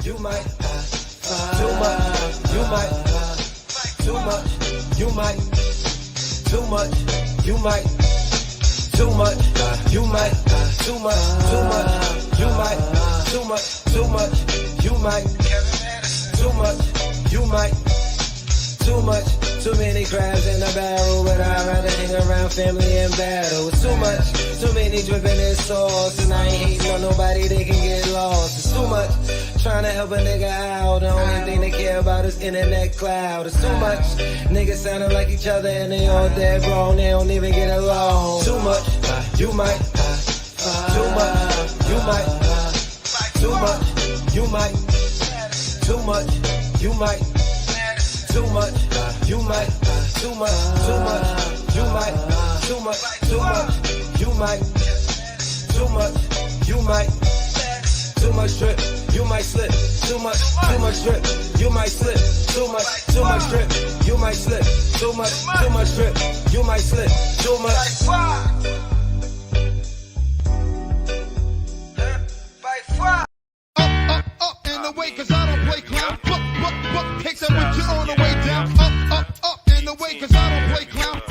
you might. Too much, you might. Too much, you might. Too much, you might. Too much, you might. Too much, you might. Too much, you might. Too much, you might. Too much, too many crabs in the barrel, but I'd rather hang around family and battle. It's too much, too many dripping in sauce, and I ain't hating on nobody, they can get lost. It's too much, trying to help a nigga out, the only thing they care about is internet cloud. It's too much, niggas sounding like each other and they all dead wrong, they don't even get along. Too much, you might. Too much, you might. Too much, you might. Too much, you might. Too much, you might. Too much, you might. Too much, you might. Too much, you might. Too much drip, you might slip. Too much drip, you might slip. Too much drip, you might slip. Too much drip, you might slip. Too much. Up in the way, cause I don't play clown. Take that with you on the way down. Up in the way, cause I don't play clown.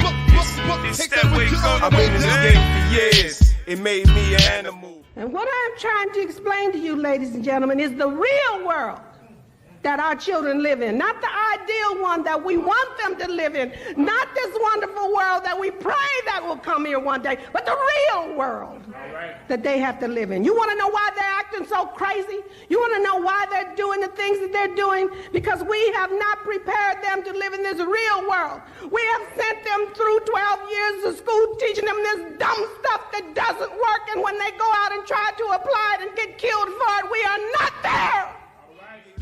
Take that with you on the way down. I've been in this game for years. It made me an animal. And what I'm trying to explain to you, ladies and gentlemen, is the real world that our children live in. Not the ideal one that we want them to live in. Not this wonderful world that we pray that will come here one day, but the real world that they have to live in. You want to know why they're acting so crazy? You want to know why they're doing the things that they're doing? Because we have not prepared them to live in this real world. We have sent them through 12 years of school teaching them this dumb stuff that doesn't work, and when they go out and try to apply it and get killed for it, we are not there.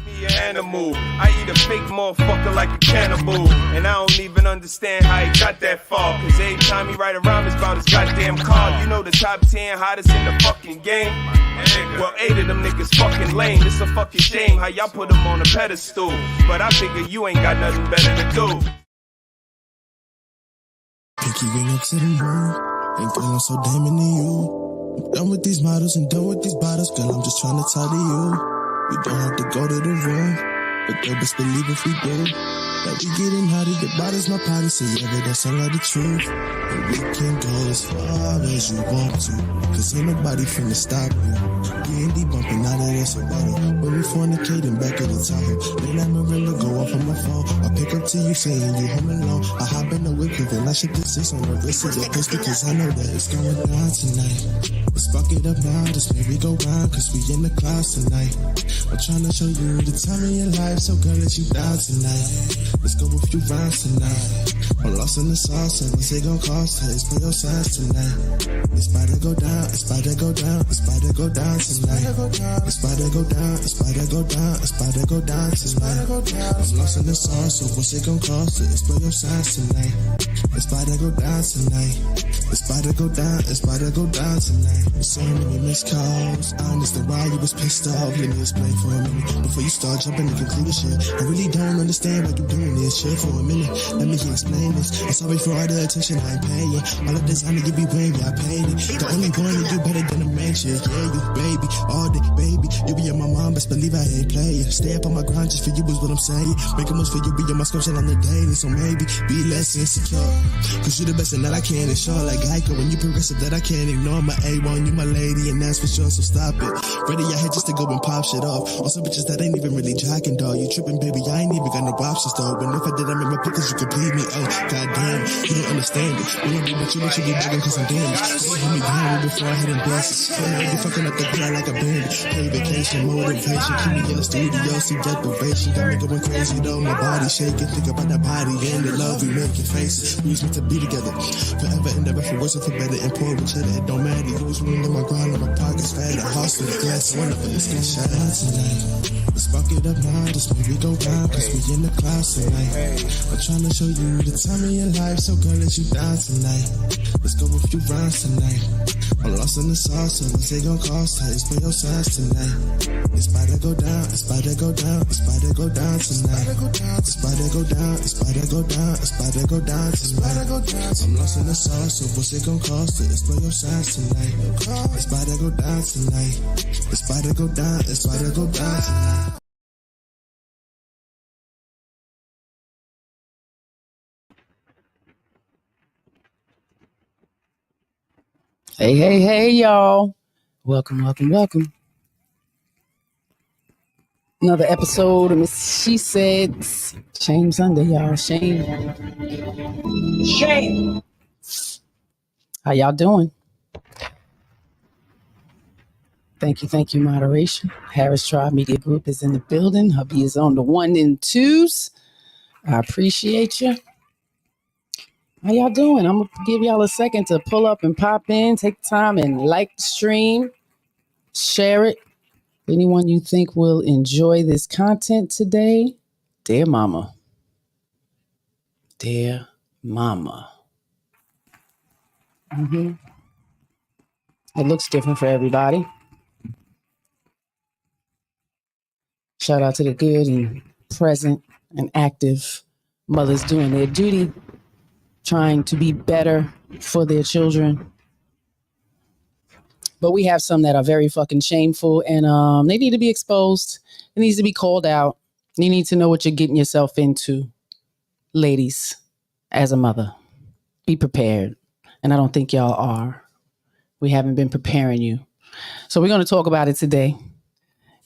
Me an animal. I eat a fake motherfucker like a cannibal. And I don't even understand how he got that far. Cause every time he ride around, it's about his goddamn car. You know the top 10 hottest in the fucking game? Well, 8 of them niggas fucking lame. It's a fucking shame how y'all put them on a pedestal. But I figure you ain't got nothing better to do. Pinky ring up to the moon. Ain't girl, I'm so damn into you. I'm done with these models and done with these bottles. Girl, I'm just trying to talk to you. We don't have to go to the room, but girl, best believe if we do, that we getting hot at the bottles, my party, so yeah, but that's all of the truth. And we can go as far as you want to, cause ain't nobody finna stop you. We ain't debumping out of this bottle, when we fornicating back at the Tahoe. Then I remember go off on my phone, I pick up to you saying you home alone. I hop in the whip, and I ship the 6 on the wrist of your pistol, cause I know that it's going down tonight. Let's fuck it up now, just maybe go round, cause we in the clouds tonight. I'm trying to show you the time of your life, so girl, let you down tonight. Let's go a few rounds tonight. I'm lost in the sauce, and what's it gon' cost? It's for your size tonight. It's about to go down, it's about to go down, it's about to go down tonight. It's about to go down, it's about to go down, it's about to go down tonight. I'm lost in the sauce, so what's it gon' cost? It's for your size tonight. It's about to go down tonight. It's about to go down, it's about to go down tonight. So many missed calls, I understand why you was pissed off. Let me explain for a minute before you start jumping to conclusion. I really don't understand why you doing this shit for a minute. Let me explain this. I'm sorry for all the attention I ain't paying. All of this time to give you brain, yeah, I paid it. The only one that do better than a man shit. Yeah, you baby, all day, baby. You be in my mom, best believe I ain't playing. Stay up on my grind just for you is what I'm saying. Make a move for you, be on my scripture on the daily. So maybe be less insecure, cause you the best and that I can ensure. Like Geico, when you progressive that I can't ignore. My A1, you my lady, and that's for sure, so stop it. Ready your head just to go and pop shit off. Also bitches that ain't even really jocking, dog. You tripping, baby, I ain't even got no options, though. And if I did, I'm in my pockets, you could bleed me. Oh, goddamn, you don't understand it. We don't do what you be begging cause I'm damaged. So hit me down before I hit them blessings. Don't know you fucking up the grind like a bandit. Play vacation, motivation, keep me in the studio, see deprivation. Got me going crazy, though, my body shaking. Think about that body and the love we making faces. We was meant to be together, forever and ever, for worse or for better. And poor with cheddar, it don't matter. You was ruining my grind, and my pockets fat. I lost in the glass, wonderful, let's get shot out tonight. Let's fuck it up now, just maybe go round, cause we in the clouds tonight. I'm trying to show you the time of your life, so girl, let you down tonight. Let's go a few rounds tonight. I'm lost lost in the sauce, so what's it gon' cost her? It's for your size tonight. It's about to go down, it's about to go down, it's about to go down tonight. It's about to go down, it's about to go down, it's about to go down tonight. I'm lost in the sauce, so what's it gon' cost her? It's for your size tonight. It's about to go down tonight. It's about to go down, it's about to go down tonight. Hey, y'all. Welcome. Another episode of Mrs.SheSaid. Shame Sunday, y'all. Shame. How y'all doing? Thank you, moderation. Harris Tribe Media Group is in the building. Hubby is on the 1 and 2s. I appreciate you. How y'all doing? I'm going to give y'all a second to pull up and pop in. Take time and like the stream. Share it. Anyone you think will enjoy this content today? Dear mama. Dear mama. It looks different for everybody. Shout out to the good and present and active mothers doing their duty, trying to be better for their children. But we have some that are very fucking shameful, and they need to be exposed. It needs to be called out. You need to know what you're getting yourself into, ladies, as a mother. Be prepared. And I don't think y'all are. We haven't been preparing you. So we're going to talk about it today.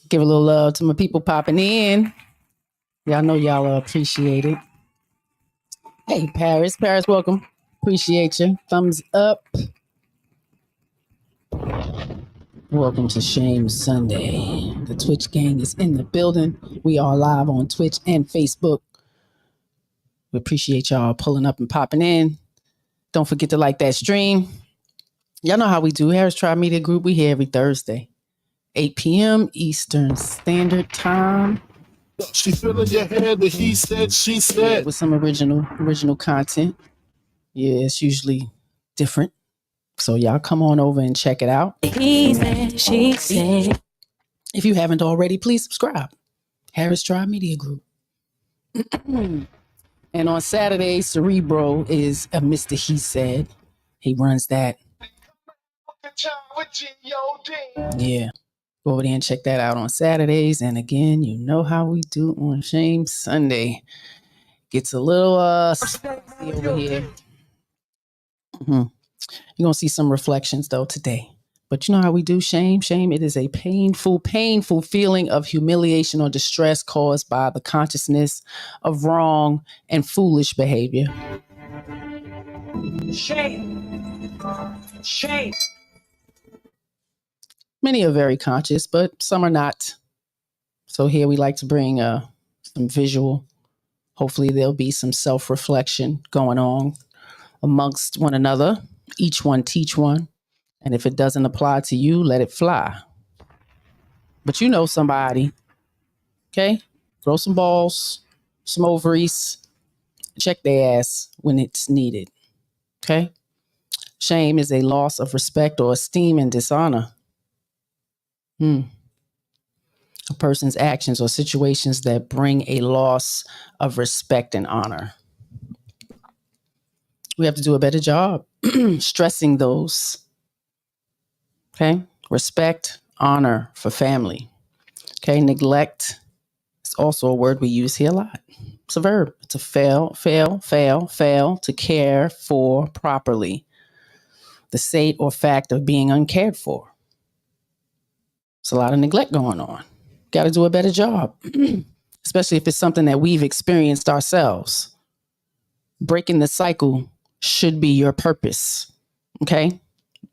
Give a little love to my people popping in. Y'all know y'all appreciate it. Hey, Paris, welcome. Appreciate you. Thumbs up. Welcome to Shame Sunday. The Twitch gang is in the building. We are live on Twitch and Facebook. We appreciate y'all pulling up and popping in. Don't forget to like that stream. Y'all know how we do. Harris Tribe Media Group. We here every Thursday, 8 p.m. Eastern Standard Time. She filling your head with he said, she said. With some original content. Yeah, it's usually different. So y'all come on over and check it out. He said, she said. If you haven't already, please subscribe. Harris Tribe Media Group. And on Saturday, Cerebro is a Mr. He Said. He runs that. Yeah. Go over there and check that out on Saturdays. And again, you know how we do on Shame Sunday. Gets a little spicy over here. You're going to see some reflections, though, today. But you know how we do shame? Shame, it is a painful feeling of humiliation or distress caused by the consciousness of wrong and foolish behavior. Shame. Many are very conscious, but some are not. So here we like to bring some visual. Hopefully there'll be some self-reflection going on amongst one another. Each one teach one. And if it doesn't apply to you, let it fly. But you know somebody, okay? Throw some balls, some ovaries, check their ass when it's needed, okay? Shame is a loss of respect or esteem and dishonor. A person's actions or situations that bring a loss of respect and honor. We have to do a better job stressing those. Okay. Respect, honor for family. Okay. Neglect is also a word we use here a lot. It's a verb. It's a fail to care for properly. The state or fact of being uncared for. There's a lot of neglect going on. Got to do a better job, especially if it's something that we've experienced ourselves. Breaking the cycle should be your purpose. Okay.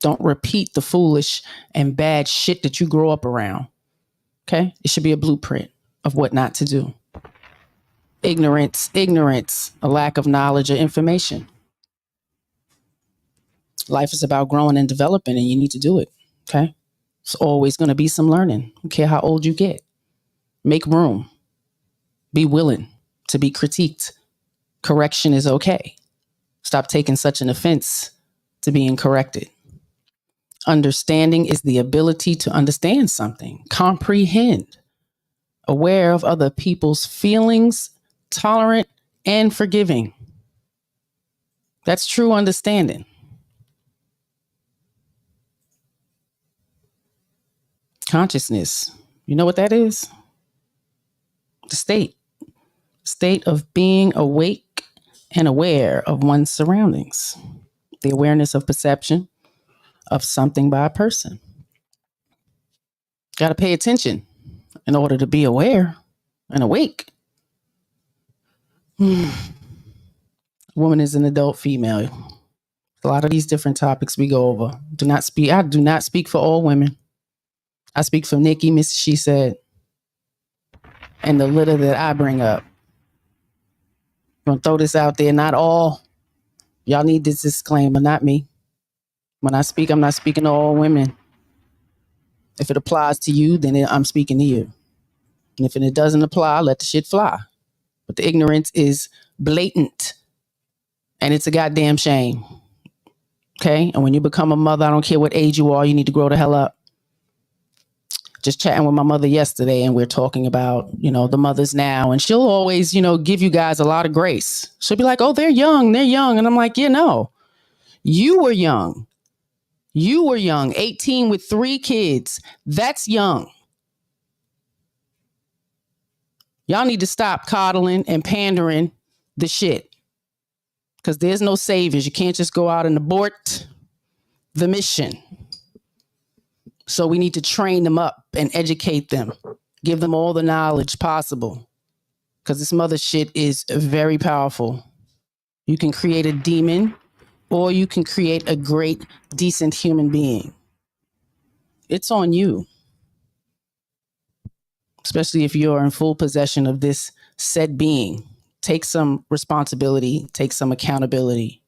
Don't repeat the foolish and bad shit that you grow up around. Okay? It should be a blueprint of what not to do. Ignorance, a lack of knowledge or information. Life is about growing and developing, and you need to do it. Okay? It's always going to be some learning. I don't care how old you get. Make room. Be willing to be critiqued. Correction is okay. Stop taking such an offense to being corrected. Understanding is the ability to understand something, comprehend, aware of other people's feelings, tolerant, and forgiving. That's true understanding. Consciousness, you know what that is? The state of being awake and aware of one's surroundings. The awareness of perception of something by a person. Got to pay attention in order to be aware and awake. Woman is an adult female. A lot of these different topics we go over. I do not speak for all women. I speak for Nikki, Mrs.SheSaid, and the litter that I bring up. I'm gonna throw this out there. Not all. Y'all need this disclaimer, not me. When I speak, I'm not speaking to all women. If it applies to you, then I'm speaking to you. And if it doesn't apply, let the shit fly. But the ignorance is blatant. And it's a goddamn shame. Okay? And when you become a mother, I don't care what age you are, you need to grow the hell up. Just chatting with my mother yesterday, and we're talking about, the mothers now. And she'll always, give you guys a lot of grace. She'll be like, oh, they're young. And I'm like, no. You were young. 18 with 3 kids. That's young. Y'all need to stop coddling and pandering the shit. Because there's no saviors. You can't just go out and abort the mission. So we need to train them up and educate them. Give them all the knowledge possible. Because this mother shit is very powerful. You can create a demon, or you can create a great, decent human being. It's on you. Especially if you're in full possession of this said being. Take some responsibility, take some accountability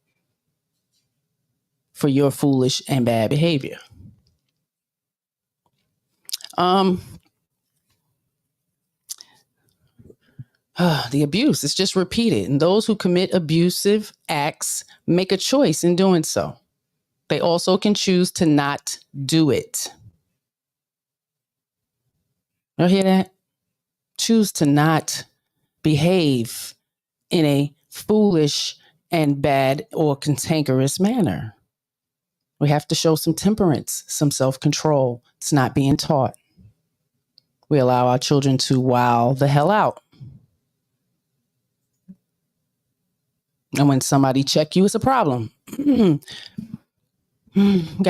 for your foolish and bad behavior. The abuse is just repeated. And those who commit abusive acts make a choice in doing so. They also can choose to not do it. You hear that? Choose to not behave in a foolish and bad or cantankerous manner. We have to show some temperance, some self-control. It's not being taught. We allow our children to wow the hell out. And when somebody check you, it's a problem. Got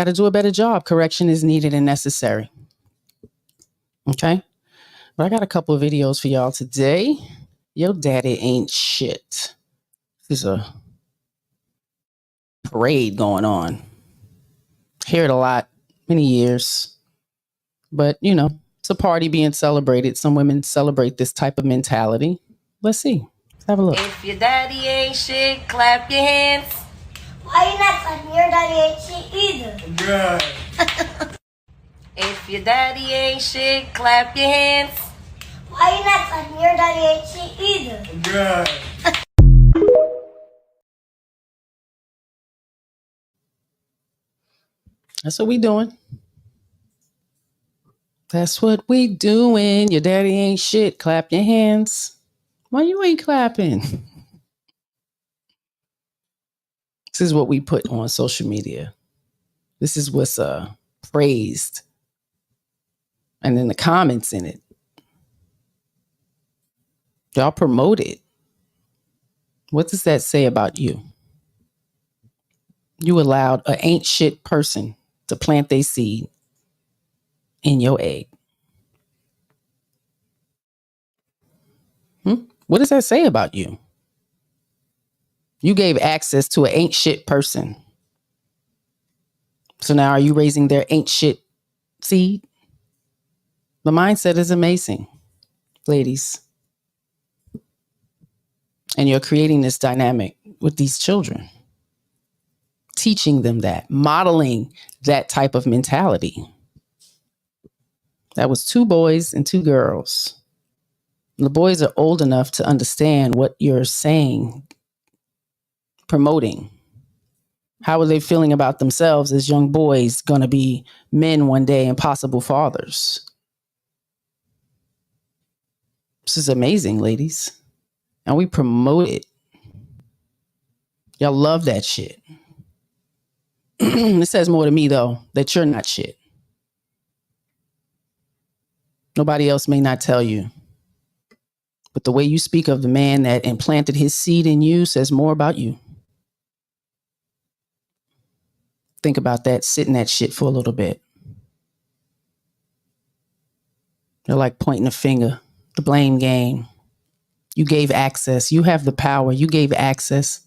to do a better job. Correction is needed and necessary. Okay? But I got a couple of videos for y'all today. Your daddy ain't shit. There's a parade going on. Hear it a lot, many years. But, it's a party being celebrated. Some women celebrate this type of mentality. Let's see. Let's have a look. If your daddy ain't shit, clap your hands. Why you not clapping? Your daddy ain't shit either. Good. If your daddy ain't shit, clap your hands. Why you not clapping? Your daddy ain't shit either. Good. That's what we doing. That's what we doing. Your daddy ain't shit. Clap your hands. Why you ain't clapping? This is what we put on social media. This is what's praised. And then the comments in it. Y'all promote it. What does that say about you? You allowed an ain't shit person to plant their seed in your egg. What does that say about you? You gave access to an ain't shit person. So now are you raising their ain't shit seed? The mindset is amazing, ladies. And you're creating this dynamic with these children. Teaching them that, modeling that type of mentality. That was 2 boys and 2 girls. The boys are old enough to understand what you're saying, promoting. How are they feeling about themselves as young boys going to be men one day and possible fathers? This is amazing, ladies. And we promote it. Y'all love that shit. It says more to me, though, that you're not shit. Nobody else may not tell you. But the way you speak of the man that implanted his seed in you says more about you. Think about that. Sit in that shit for a little bit. They're like pointing a finger. The blame game. You gave access. You have the power. You gave access.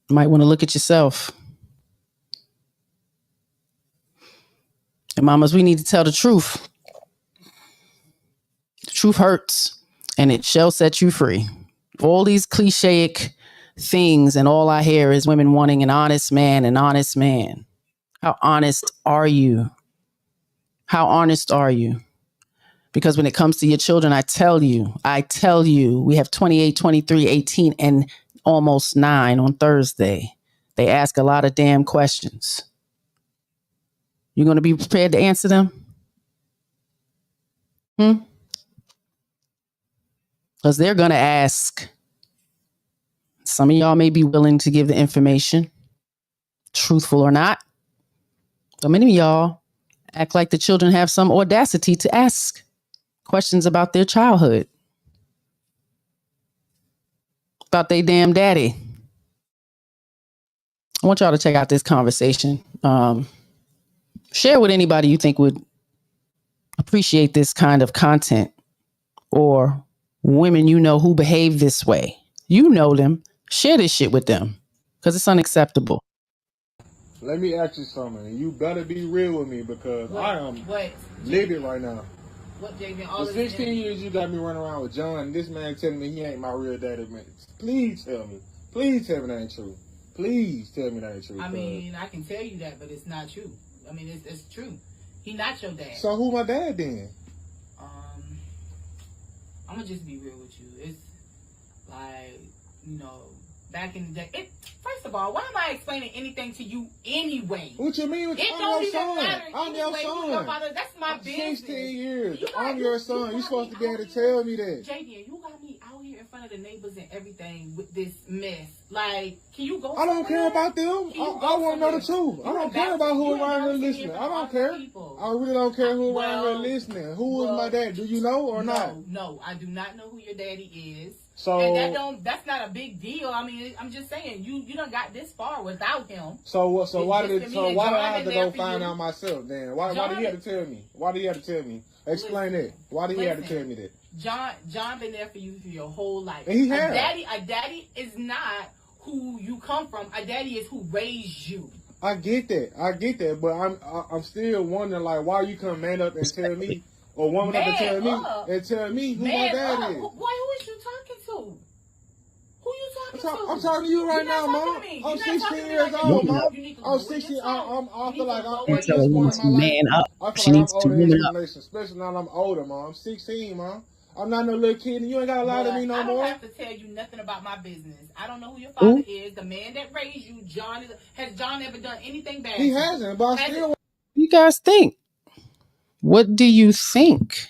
You might want to look at yourself. And mamas, we need to tell the truth. The truth hurts, and it shall set you free. All these clichéic things, and all I hear is women wanting an honest man, an honest man. How honest are you? How honest are you? Because when it comes to your children, I tell you, we have 28, 23, 18, and almost 9 on Thursday. They ask a lot of damn questions. You going to be prepared to answer them? Because they're going to ask. Some of y'all may be willing to give the information, truthful or not. But many of y'all act like the children have some audacity to ask questions about their childhood, about their damn daddy. I want y'all to check out this conversation. Share with anybody you think would appreciate this kind of content, or women you know who behave this way. You know them. Share this shit with them because it's unacceptable. Let me ask you something, and you better be real with me because I am livid right now. What, Jaden? For 16 years, you got me running around with John, and this man telling me he ain't my real daddy, man. Please tell me. Please tell me that ain't true. Please tell me that ain't true. I mean, I can tell you that, but it's not true. I mean, it's true. He not your dad. So who my dad then? I'm gonna just be real with you. It's like, back in the day. First of all, why am I explaining anything to you anyway? What you mean? I'm your son. I'm your son. That's my business. 16 years. I'm your son. You're supposed to be able to tell me that. JD, you got me out here in front of the neighbors and everything with this mess. Like, can you go? I don't care about them. I want to know the truth. I don't care about who around here listening. I don't care. I really don't care who around here listening. Who is my dad? Do you know or not? No, I do not know who your daddy is. So and that's not a big deal. I mean, I'm just saying you done got this far without him. So why did I have to go find out myself then? Why did he have to tell me? Why did he have to tell me? Explain that. Why did he have to tell me that? John been there for you for your whole life. And he has. A daddy is not who you come from. A daddy is who raised you. I get that, but I'm still wondering, like, why you come man up and tell me, or woman up and tell me who my dad is. Boy, who is you talking to? Who you talking to? I'm talking to you right now, Mom. I'm 16 years old, Mom. I'm 16. I feel like I'm at this point in my life. Man up. I She feel like needs I'm to older in man this up. relation, especially now that I'm older, Mom. I'm 16, Mom. I'm not no little kid, and you ain't got to lie to me no more. I don't have to tell you nothing about my business. I don't know who your father is. The man that raised you, has John ever done anything bad? He hasn't, but I still. What do you guys think? What do you think?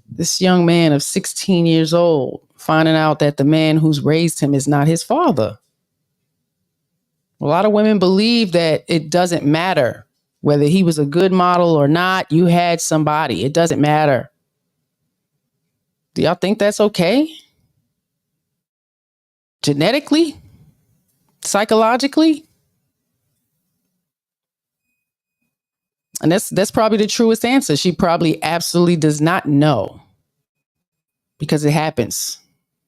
This young man of 16 years old finding out that the man who's raised him is not his father. A lot of women believe that it doesn't matter whether he was a good model or not. You had somebody. It doesn't matter. Do y'all think that's okay? Genetically? Psychologically? And that's probably the truest answer. She probably absolutely does not know. Because it happens.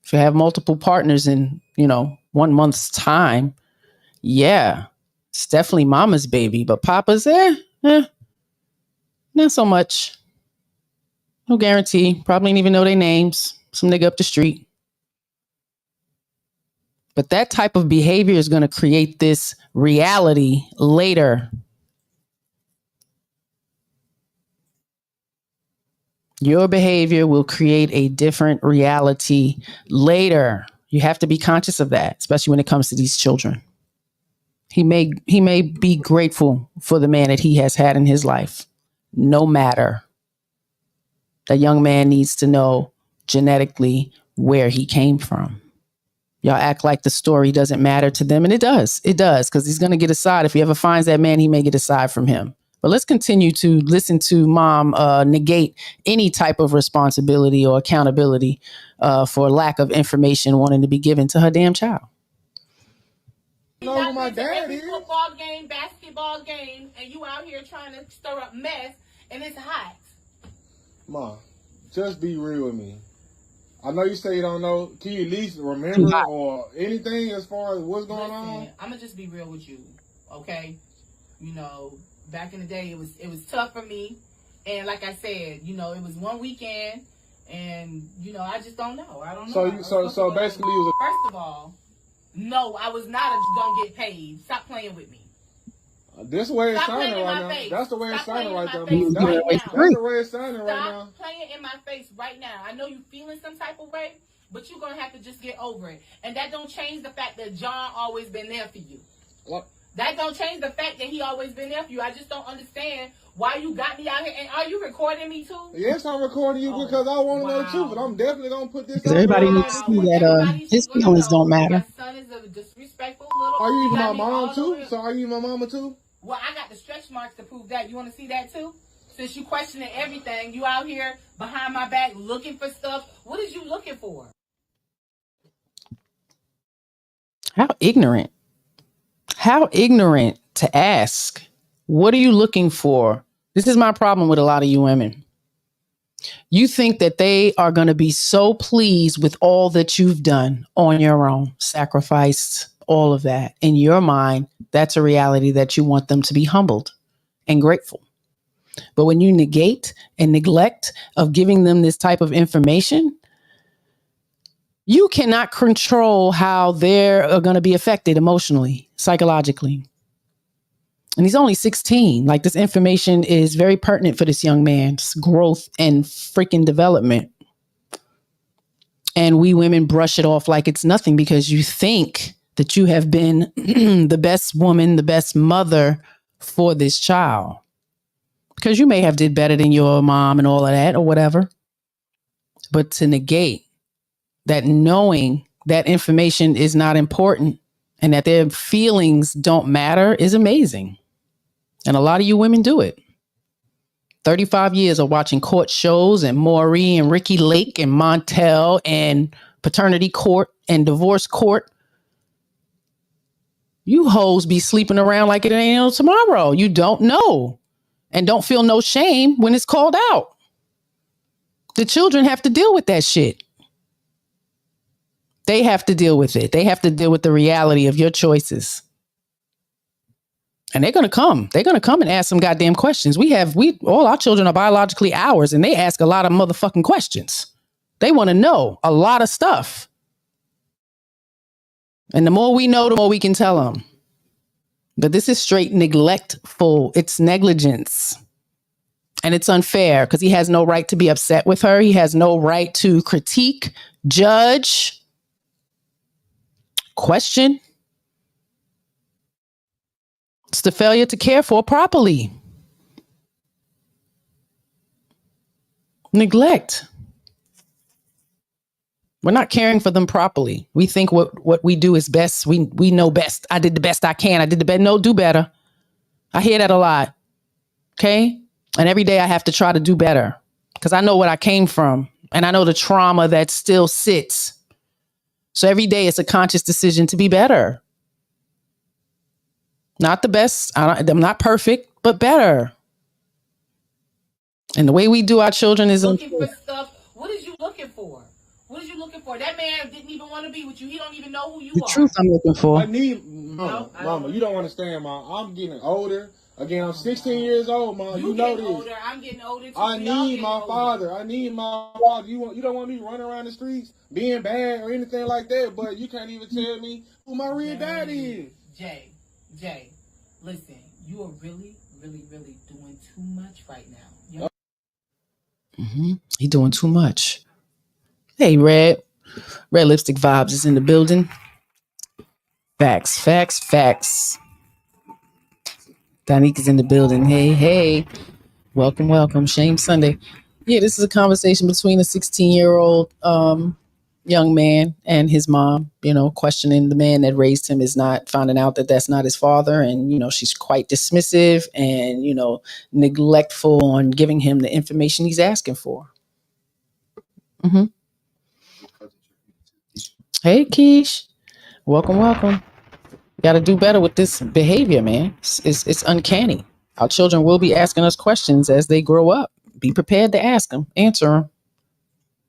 If you have multiple partners in, 1 month's time, yeah, it's definitely mama's baby. But papa's, not so much. No guarantee. Probably didn't even know their names. Some nigga up the street. But that type of behavior is going to create this reality later. Your behavior will create a different reality later. You have to be conscious of that, especially when it comes to these children. He may be grateful for the man that he has had in his life. No matter. That young man needs to know genetically where he came from. Y'all act like the story doesn't matter to them. And it does. It does. Because he's going to get a side. If he ever finds that man, he may get a side from him. But let's continue to listen to mom negate any type of responsibility or accountability for lack of information wanting to be given to her damn child. Know who my dad is. Football game, basketball game, and you out here trying to stir up mess, and it's hot. Mom, just be real with me. I know you say you don't know. Can you at least remember or anything as far as what's going on? I'm gonna just be real with you, okay? You know, back in the day, it was tough for me, and like I said, you know, it was one weekend, and you know, I just don't know. I don't know. So basically, it was first of all, no, I was not gonna get paid. Stop playing with me. This way it's sounding right now. That's the way it's sounding right now. That's the way it's sounding right now. Stop playing in my face right now. I know you feeling some type of way, but you're gonna have to just get over it. And that don't change the fact that John always been there for you. What? That don't change the fact that he always been there for you. I just don't understand why you got me out here. And are you recording me too? Yes, I'm recording you because I want to know the truth. But I'm definitely gonna put this. Everybody needs to see that his feelings don't matter. My son is a disrespectful little. Are you even my mom too? So are you my mama too? Well, I got the stretch marks to prove that. You want to see that too? Since you questioning everything, you out here behind my back looking for stuff. What is you looking for? How ignorant. How ignorant to ask. What are you looking for? This is my problem with a lot of you women. You think that they are going to be so pleased with all that you've done on your own, sacrificed, all of that. In your mind, that's a reality that you want them to be humbled and grateful. But when you negate and neglect of giving them this type of information, you cannot control how they're going to be affected emotionally, psychologically. And he's only 16. Like, this information is very pertinent for this young man's growth and freaking development. And we women brush it off like it's nothing because you think that you have been the best woman, the best mother for this child. Because you may have did better than your mom and all of that or whatever. But to negate that, knowing that information is not important and that their feelings don't matter, is amazing. And a lot of you women do it. 35 years of watching court shows and Maury and Ricky Lake and Montel and paternity court and divorce court. You hoes be sleeping around like it ain't no tomorrow. You don't know and don't feel no shame when it's called out. The children have to deal with that shit. They have to deal with it. They have to deal with the reality of your choices. And they're going to come. They're going to come and ask some goddamn questions. All our children are biologically ours, and they ask a lot of motherfucking questions. They want to know a lot of stuff. And the more we know, the more we can tell them. But this is straight neglectful. It's negligence. And it's unfair because he has no right to be upset with her. He has no right to critique, judge, question. It's the failure to care for properly. Neglect. We're not caring for them properly. We think what we do is best. We know best. I did the best I can. I did the best. No, do better. I hear that a lot. Okay? And every day I have to try to do better because I know what I came from and I know the trauma that still sits. So every day it's a conscious decision to be better. Not the best. I'm not perfect, but better. And the way we do our children is looking for stuff. What is you looking for? What is you looking for? That man didn't even want to be with you. He don't even know who you are. The truth I'm looking for. I need, Mama, you don't understand, Mom. I'm getting older. Again, I'm 16 years old, Mom. You know this. Older. I'm getting older too. I need my father. I need my father. You don't want me running around the streets being bad or anything like that, but you can't even tell me who my real dad is. Jay, listen, you are really, really, really doing too much right now. He doing too much. Hey, Red, Red Lipstick Vibes is in the building. Facts, facts, facts. Donique is in the building. Hey, hey. Welcome, welcome. Shame Sunday. Yeah, this is a conversation between a 16-year-old young man and his mom, questioning the man that raised him, is not finding out that that's not his father. And, she's quite dismissive and, neglectful on giving him the information he's asking for. Mm-hmm. Hey, Keish. Welcome, welcome. Got to do better with this behavior, man. It's uncanny. Our children will be asking us questions as they grow up. Be prepared to ask them, answer them.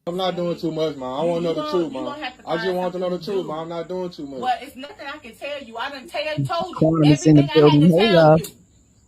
I'm not doing too much, man. I want to know the truth, man. I just want to know the truth, man. I'm not doing too much. Well, it's nothing I can tell you. I done told you Quantum everything I had to tell you. Hey,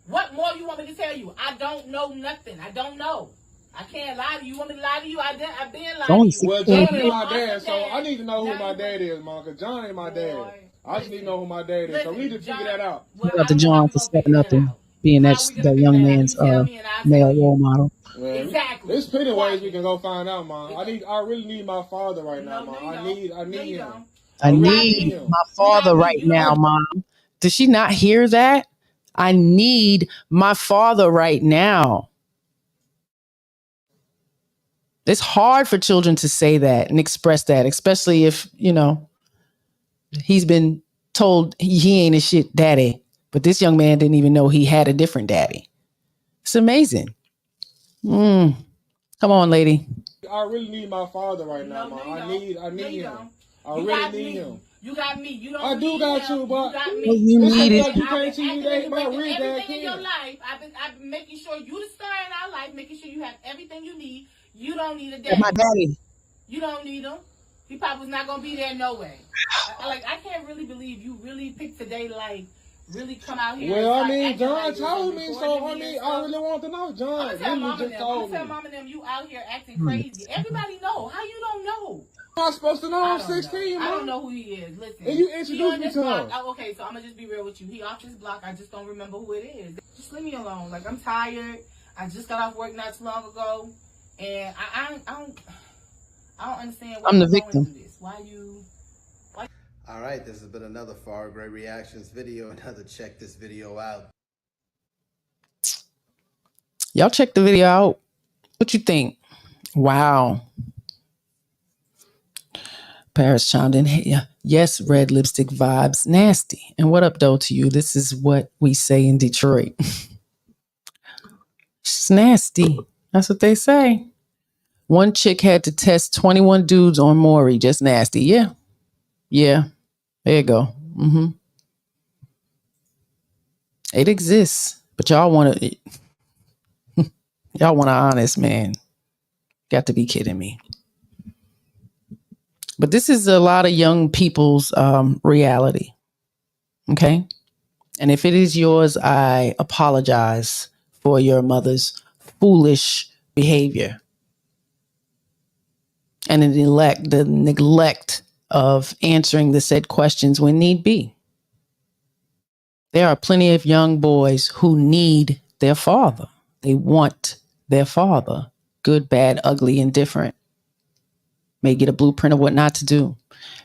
what more you want me to tell you? I don't know nothing. I don't know. I can't lie to you. You want me to lie to you? I've been lying to you. Well, John ain't my dad, so I need to know who my dad is, man, because John ain't my dad. I just need to know who my dad is, so we need to figure that out. Shout out to John for stepping up and being that young man's male role model. Man, exactly. There's plenty of ways we can go find out, man. I really need my father right now, man. I need him. I need my father right now, Mom. Does she not hear that? I need my father right now. It's hard for children to say that and express that, especially if, he's been told he ain't a shit daddy. But this young man didn't even know he had a different daddy. It's amazing. Come on, lady. I really need my father right now, man. I need him. I really need him. You got me. You don't. I do got you, but you got me. Well, you need it. You can't see me. That my real dad everything in your life. I've been making sure you the star in our life, making sure you have everything you need. You don't need a daddy. My daddy. You don't need him. He probably was not gonna be there no way. I can't really believe you really picked today. Really come out here. Well, I mean, John told me, so I really want to know. John really just told me. Tell mom and them you out here acting crazy. Everybody know. How you don't know? I'm supposed to know I'm 16, man. I don't know who he is. Listen. And you introduced me to him. Okay, so I'm going to just be real with you. He off this block. I just don't remember who it is. Just leave me alone. I'm tired. I just got off work not too long ago. And I don't understand why I'm the you're victim. Going through this. Why you... All right, this has been another Far Great Reactions video. Another check this video out. Y'all check the video out. What you think? Wow. Paris chimed in. Hey, yes, Red Lipstick Vibes. Nasty. And what up, though, to you? This is what we say in Detroit. She's nasty. That's what they say. One chick had to test 21 dudes on Maury. Just nasty. Yeah. Yeah. There you go. Mm-hmm. It exists. But y'all want to... Y'all want an honest man. Got to be kidding me. But this is a lot of young people's reality. Okay? And if it is yours, I apologize for your mother's foolish behavior. And the neglect of answering the said questions when need be. There are plenty of young boys who need their father. They want their father. Good, bad, ugly, indifferent. May get a blueprint of what not to do.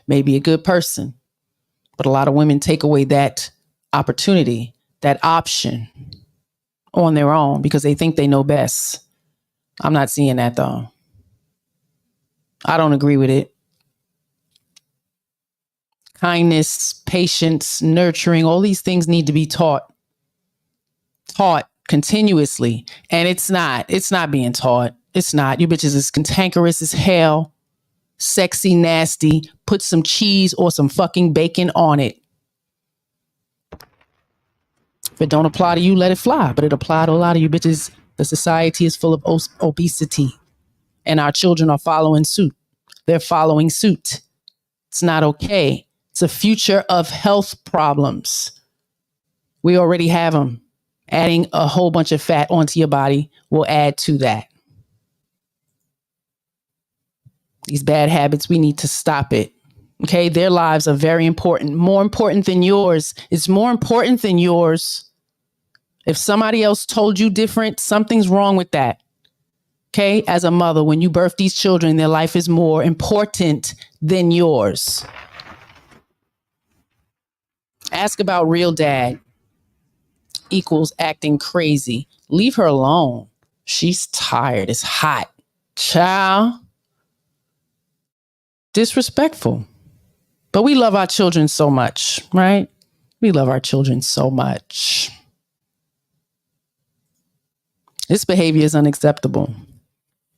May be a good person. But a lot of women take away that opportunity, that option on their own because they think they know best. I'm not seeing that though. I don't agree with it. Kindness, patience, nurturing, all these things need to be taught continuously. And it's not being taught. It's not. You bitches is cantankerous as hell. Sexy, nasty. Put some cheese or some fucking bacon on it. If it don't apply to you, let it fly. But it apply to a lot of you bitches. The society is full of obesity. And our children are following suit. They're following suit. It's not okay. It's a future of health problems. We already have them. Adding a whole bunch of fat onto your body will add to that. These bad habits, we need to stop it. Okay, their lives are very important. More important than yours. It's more important than yours. If somebody else told you different, something's wrong with that. Okay, as a mother, when you birth these children, their life is more important than yours. Ask about real dad equals acting crazy. Leave her alone. She's tired. It's hot. Child. Disrespectful. But we love our children so much, right? We love our children so much. This behavior is unacceptable.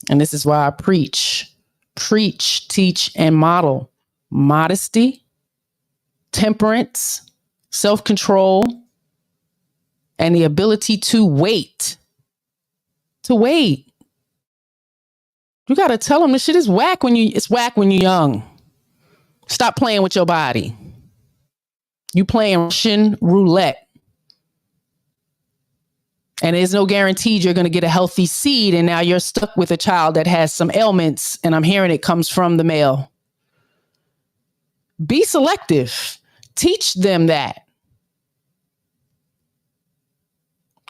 And this is why I preach, teach, and model modesty, temperance, self-control, and the ability to wait. To wait. You got to tell them this shit is whack it's whack when you're young. Stop playing with your body. You playing Russian roulette. And there's no guarantee you're going to get a healthy seed. And now you're stuck with a child that has some ailments. And I'm hearing it comes from the male. Be selective. Teach them that.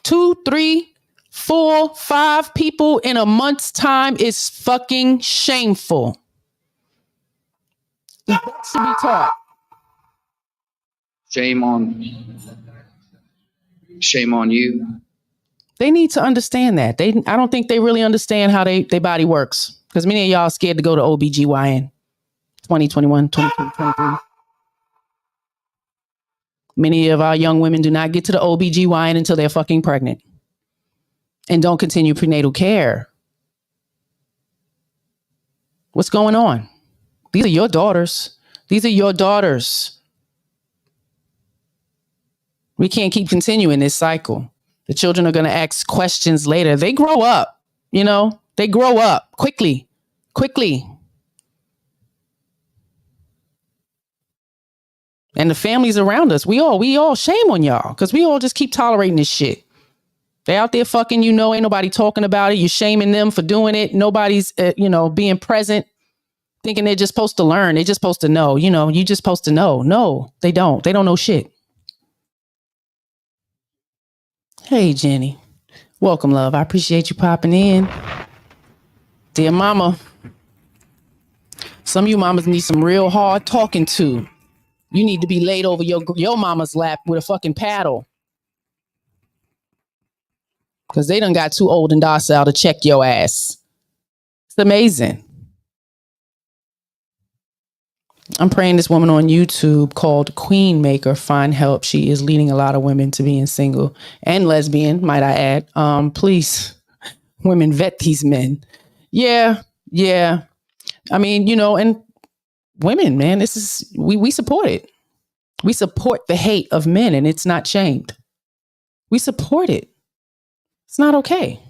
2, 3, 4, 5 people in a month's time is fucking shameful. That should be taught. Shame on you. They need to understand that. I don't think they really understand how their body works. Because many of y'all are scared to go to OBGYN. 2021, 2023. Many of our young women do not get to the OBGYN until they're fucking pregnant. And don't continue prenatal care. What's going on? These are your daughters. These are your daughters. We can't keep continuing this cycle. The children are going to ask questions later. They grow up, they grow up quickly. And the families around us, we all shame on y'all because we all just keep tolerating this shit. They out there fucking, ain't nobody talking about it. You're shaming them for doing it. Nobody's, being present, thinking they're just supposed to learn. They're just supposed to know, you're just supposed to know. No, they don't. They don't know shit. Hey, Jenny. Welcome, love. I appreciate you popping in. Dear mama, some of you mamas need some real hard talking to. You need to be laid over your mama's lap with a fucking paddle. Because they done got too old and docile to check your ass. It's amazing. I'm praying this woman on YouTube called Queen Maker find help. She is leading a lot of women to being single and lesbian, might I add. Please, women, vet these men. Yeah. I mean, and women, man, this is, we support it. We support the hate of men and it's not shamed. We support it. It's not okay.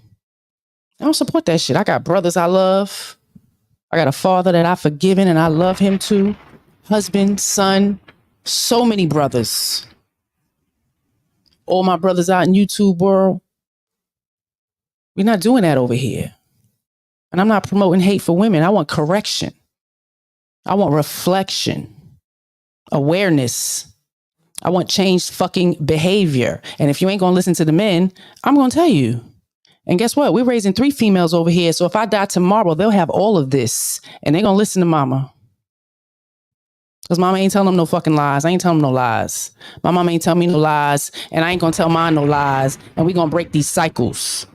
I don't support that shit. I got brothers I love. I got a father that I've forgiven and I love him too. Husband, son, so many brothers. All my brothers out in YouTube world. We're not doing that over here. And I'm not promoting hate for women. I want correction. I want reflection, awareness. I want changed fucking behavior. And if you ain't going to listen to the men, I'm going to tell you. And guess what? We're raising 3 females over here. So if I die tomorrow, they'll have all of this and they're going to listen to mama. Because mama ain't telling them no fucking lies. I ain't telling them no lies. My mama ain't telling me no lies. And I ain't going to tell mine no lies. And we're going to break these cycles.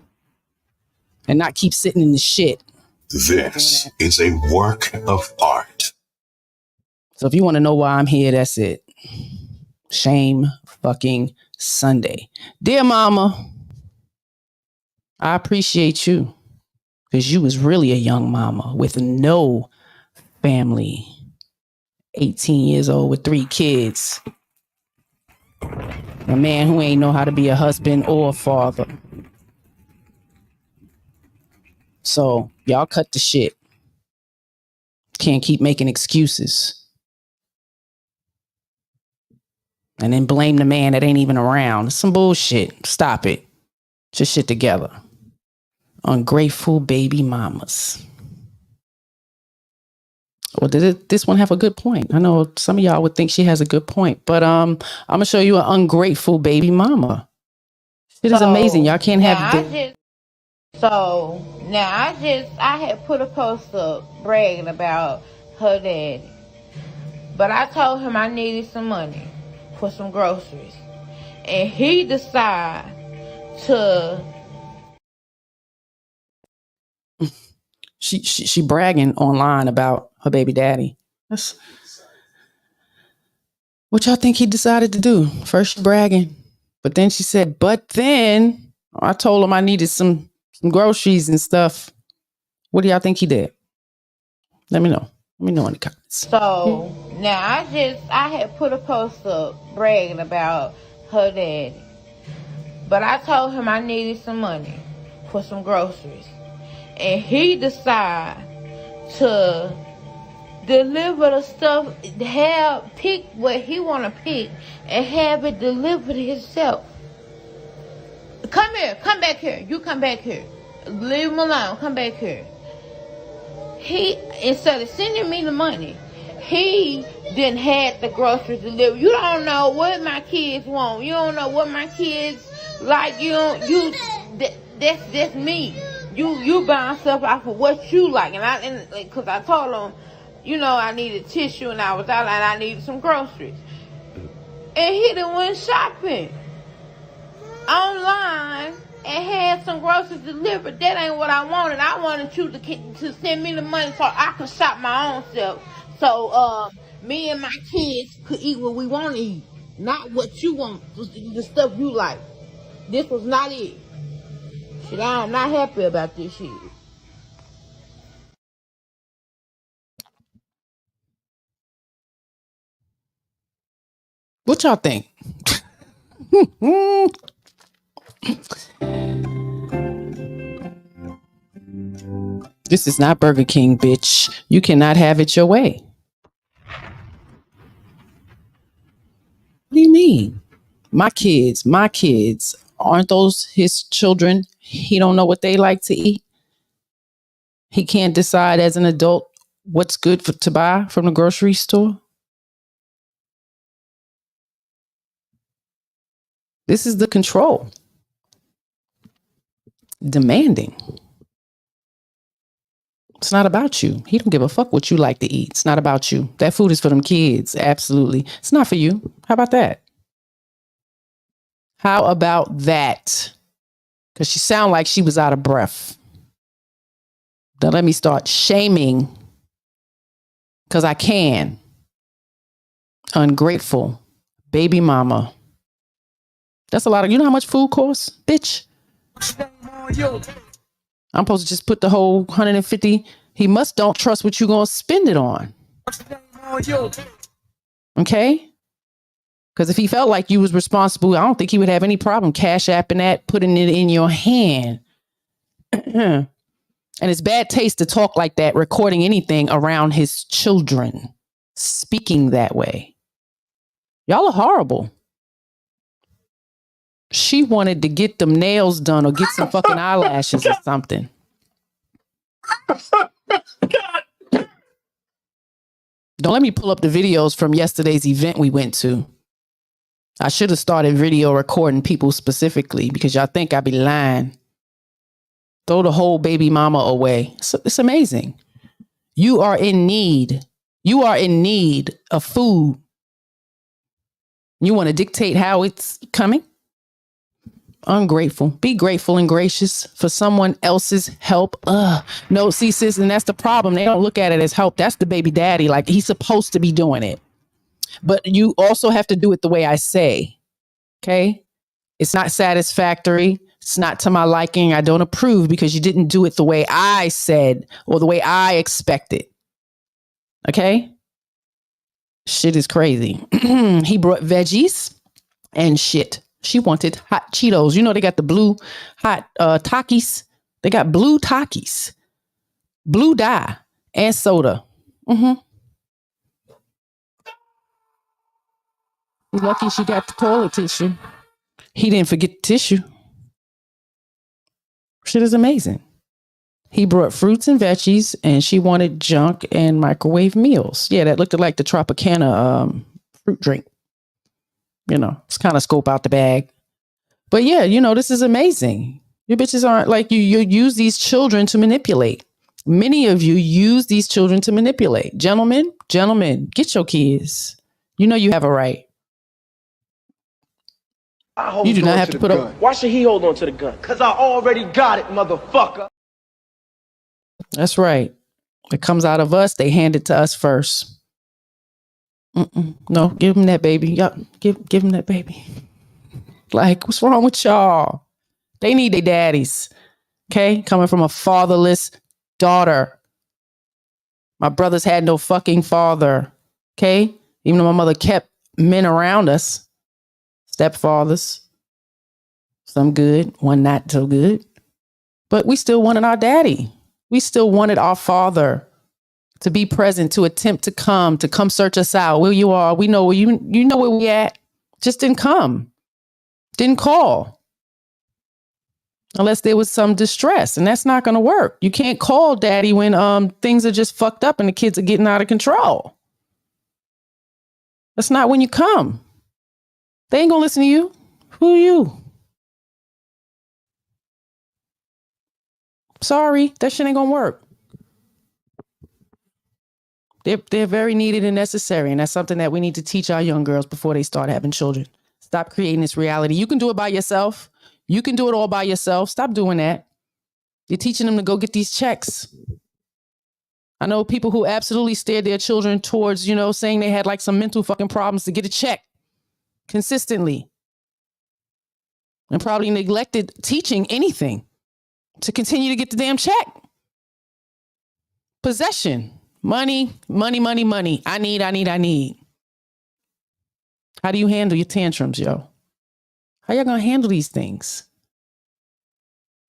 And not keep sitting in the shit. This is a work of art. So if you want to know why I'm here, that's it. Shame fucking Sunday. Dear mama, I appreciate you. Because you was really a young mama with no family. 18 years old with 3 kids. A man who ain't know how to be a husband or a father. So y'all cut the shit. Can't keep making excuses. And then blame the man that ain't even around. It's some bullshit. Stop it. Just shit together. Ungrateful baby mamas. Well, did this one have a good point? I know some of y'all would think she has a good point, but I'm gonna show you an ungrateful baby mama. It is amazing. Y'all can't have. I had put a post up bragging about her daddy. But I told him I needed some money for some groceries. And he decided to... She bragging online about her baby daddy. That's what y'all think he decided to do. First she bragging, but then she said, but then I told him I needed some groceries and stuff. What do y'all think he did? Let me know. Let me know in the comments. So now I had put a post up bragging about her daddy. But I told him I needed some money for some groceries. And he decided to deliver the stuff, pick what he want to pick and have it delivered himself. Come here, come back here. You come back here. Leave him alone. Come back here. He, instead of sending me the money, he didn't have the groceries delivered. You don't know what my kids want. You don't know what my kids like. That's me. You buying stuff off of what you like. And because I told him, I needed tissue and I was out and I needed some groceries. And he done went shopping online and had some groceries delivered. That ain't what I wanted. I wanted you to send me the money so I could shop my own self. So me and my kids could eat what we want to eat. Not what you want, the stuff you like. This was not it. Shit, I'm not happy about this shit. What y'all think? This is not Burger King, bitch. You cannot have it your way. What do you mean? My kids, aren't those his children? He don't know what they like to eat. He can't decide as an adult what's good to buy from the grocery store. This is the control. Demanding. It's not about you. He don't give a fuck what you like to eat. It's not about you. That food is for them kids. Absolutely. It's not for you. How about that? How about that? Because she sounded like she was out of breath. Now let me start shaming. Because I can. Ungrateful. Baby mama. That's a lot of, you know how much food costs? Bitch. I'm supposed to just put the whole 150. He don't trust what you're going to spend it on. Okay? Because if he felt like you was responsible, I don't think he would have any problem cash apping that, putting it in your hand. And it's bad taste to talk like that, recording anything around his children, speaking that way. Y'all are horrible. She wanted to get them nails done or get some fucking eyelashes or something. Don't let me pull up the videos from yesterday's event we went to. I should have started video recording people specifically because y'all think I be lying. Throw the whole baby mama away. It's amazing. You are in need. You are in need of food. You want to dictate how it's coming? Ungrateful. Be grateful and gracious for someone else's help. No, see, sis, and that's the problem. They don't look at it as help. That's the baby daddy. Like, he's supposed to be doing it. But you also have to do it the way I say. Okay? It's not satisfactory. It's not to my liking. I don't approve because you didn't do it the way I said or the way I expected. Okay? Shit is crazy. He brought veggies and shit. She wanted hot Cheetos. You know, they got the blue hot Takis. They got blue Takis. Blue dye and soda. Lucky she got the toilet tissue. He didn't forget the tissue. Shit is amazing. He brought fruits and veggies and she wanted junk and microwave meals. Yeah, that looked like the Tropicana fruit drink. You know, it's kind of scope out the bag. But yeah, you know, this is amazing. You bitches aren't like you use these children to manipulate. Many of you use these children to manipulate. Gentlemen, get your kids. You know you have a right. You do not have to put up. Why should he hold on to the gun? Because I already got it, motherfucker. That's right. It comes out of us. They hand it to us first. No, give him that baby. Yup, give him that baby. Like, what's wrong with y'all? They need their daddies. Okay? Coming from a fatherless daughter. My brothers had no fucking father. Okay? Even though my mother kept men around us. Stepfathers. Some good, one not so good. But we still wanted our daddy. We still wanted our father to be present, to attempt to come search us out. Where you are, we know where you know where we at. Just didn't come. Didn't call. Unless there was some distress, and that's not going to work. You can't call daddy when things are just fucked up and the kids are getting out of control. That's not when you come. They ain't going to listen to you. Who are you? Sorry, that shit ain't going to work. They're very needed and necessary, and that's something that we need to teach our young girls before they start having children. Stop creating this reality. You can do it by yourself. You can do it all by yourself. Stop doing that. You're teaching them to go get these checks. I know people who absolutely steered their children towards, saying they had like some mental fucking problems to get a check consistently. And probably neglected teaching anything to continue to get the damn check. Possession. Money. I need. How do you handle your tantrums, yo? How y'all gonna handle these things?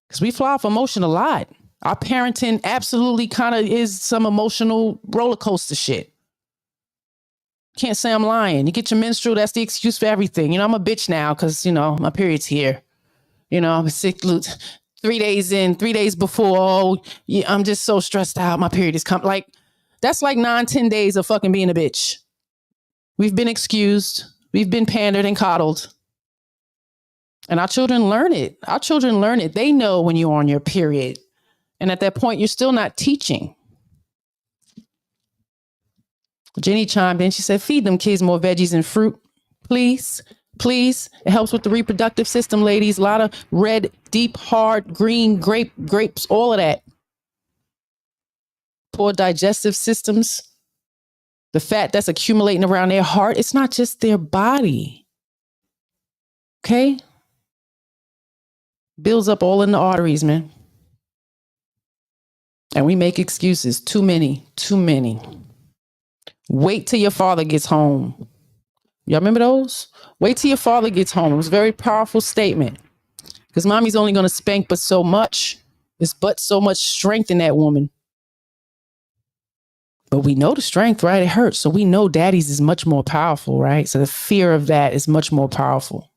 Because we fly off emotion a lot. Our parenting absolutely kind of is some emotional roller coaster shit. Can't say I'm lying. You get your menstrual, that's the excuse for everything. I'm a bitch now because, my period's here. I'm sick 3 days in, 3 days before. Oh, yeah, I'm just so stressed out. My period is coming. Like, that's like 9-10 days of fucking being a bitch. We've been excused. We've been pandered and coddled. And our children learn it. They know when you're on your period. And at that point, you're still not teaching. Jenny chimed in. She said, feed them kids more veggies and fruit. Please. It helps with the reproductive system, ladies. A lot of red, deep, hard, green grapes, all of that. Poor digestive systems. The fat that's accumulating around their heart. It's not just their body. Okay? Builds up all in the arteries, man. And we make excuses. Too many. Wait till your father gets home. Y'all remember those? Wait till your father gets home. It was a very powerful statement. Because mommy's only going to spank but so much. There's but so much strength in that woman. But we know the strength, right? It hurts. So we know daddy's is much more powerful, right? So the fear of that is much more powerful.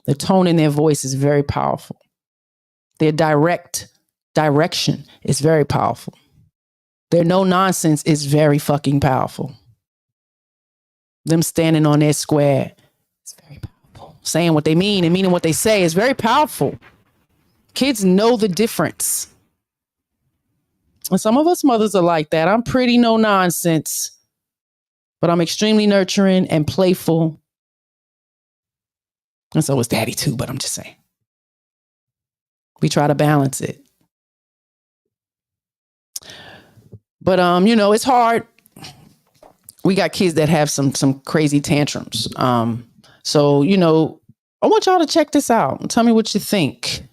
The tone in their voice is very powerful. Their direction is very powerful. Their no nonsense is very fucking powerful. Them standing on their square is very powerful. Saying what they mean and meaning what they say is very powerful. Kids know the difference. And some of us mothers are like that. I'm pretty no nonsense, but I'm extremely nurturing and playful. And so is daddy too, but I'm just saying. We try to balance it. But, it's hard. We got kids that have some crazy tantrums. So, I want y'all to check this out and tell me what you think.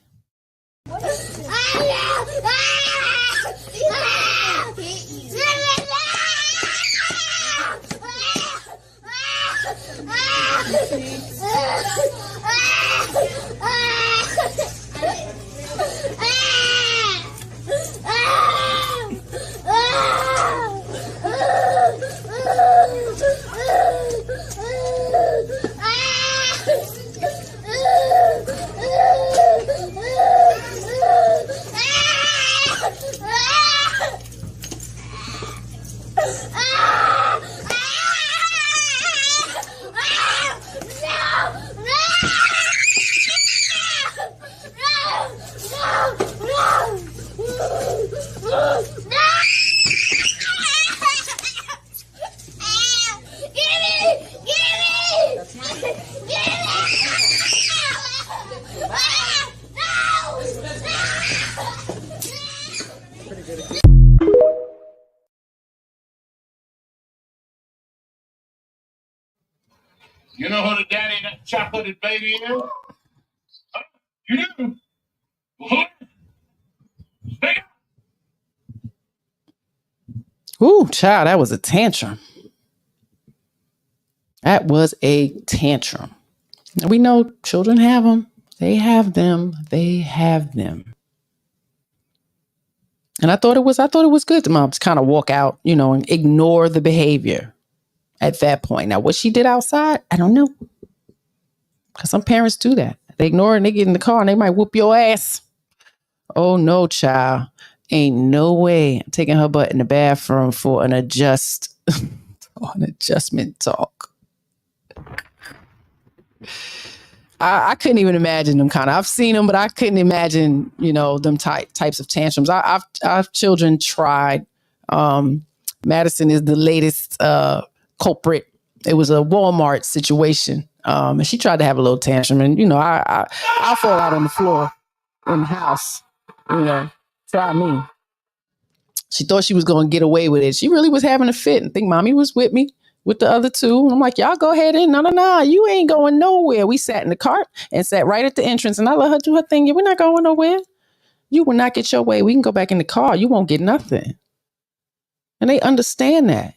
You know who the daddy that chocolate baby is? You do? Ooh, child, that was a tantrum. That was a tantrum. We know children have them. They have them. They have them. And I thought it was good to mom to kind of walk out, and ignore the behavior at that point. Now, what she did outside, I don't know. Because some parents do that. They ignore it and they get in the car and they might whoop your ass. Oh, no, child. Ain't no way I'm taking her butt in the bathroom for an adjustment talk. I couldn't even imagine them kind of. I've seen them, but I couldn't imagine, them types of tantrums. I've children tried. Madison is the latest culprit. It was a Walmart situation. And she tried to have a little tantrum, and I'll fall out on the floor in the house. Try me. She thought she was going to get away with it. She really was having a fit, and I think mommy was with me with the other two. And I'm like, y'all go ahead in. No, you ain't going nowhere. We sat in the cart and sat right at the entrance, and I let her do her thing. Yeah, we're not going nowhere. You will not get your way. We can go back in the car. You won't get nothing. And they understand that.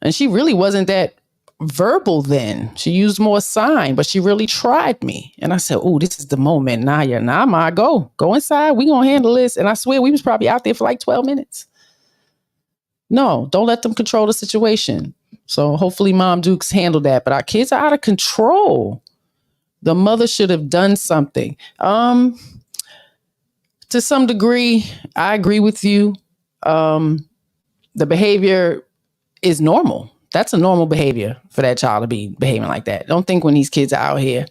And she really wasn't that verbal then. She used more sign, but she really tried me. And I said, oh, this is the moment. Nah, ma, go inside. We gonna handle this. And I swear we was probably out there for like 12 minutes. No, don't let them control the situation. So hopefully Mom Dukes handled that. But our kids are out of control. The mother should have done something. To some degree, I agree with you. The behavior is normal. That's a normal behavior for that child to be behaving like that. Don't think when these kids are out here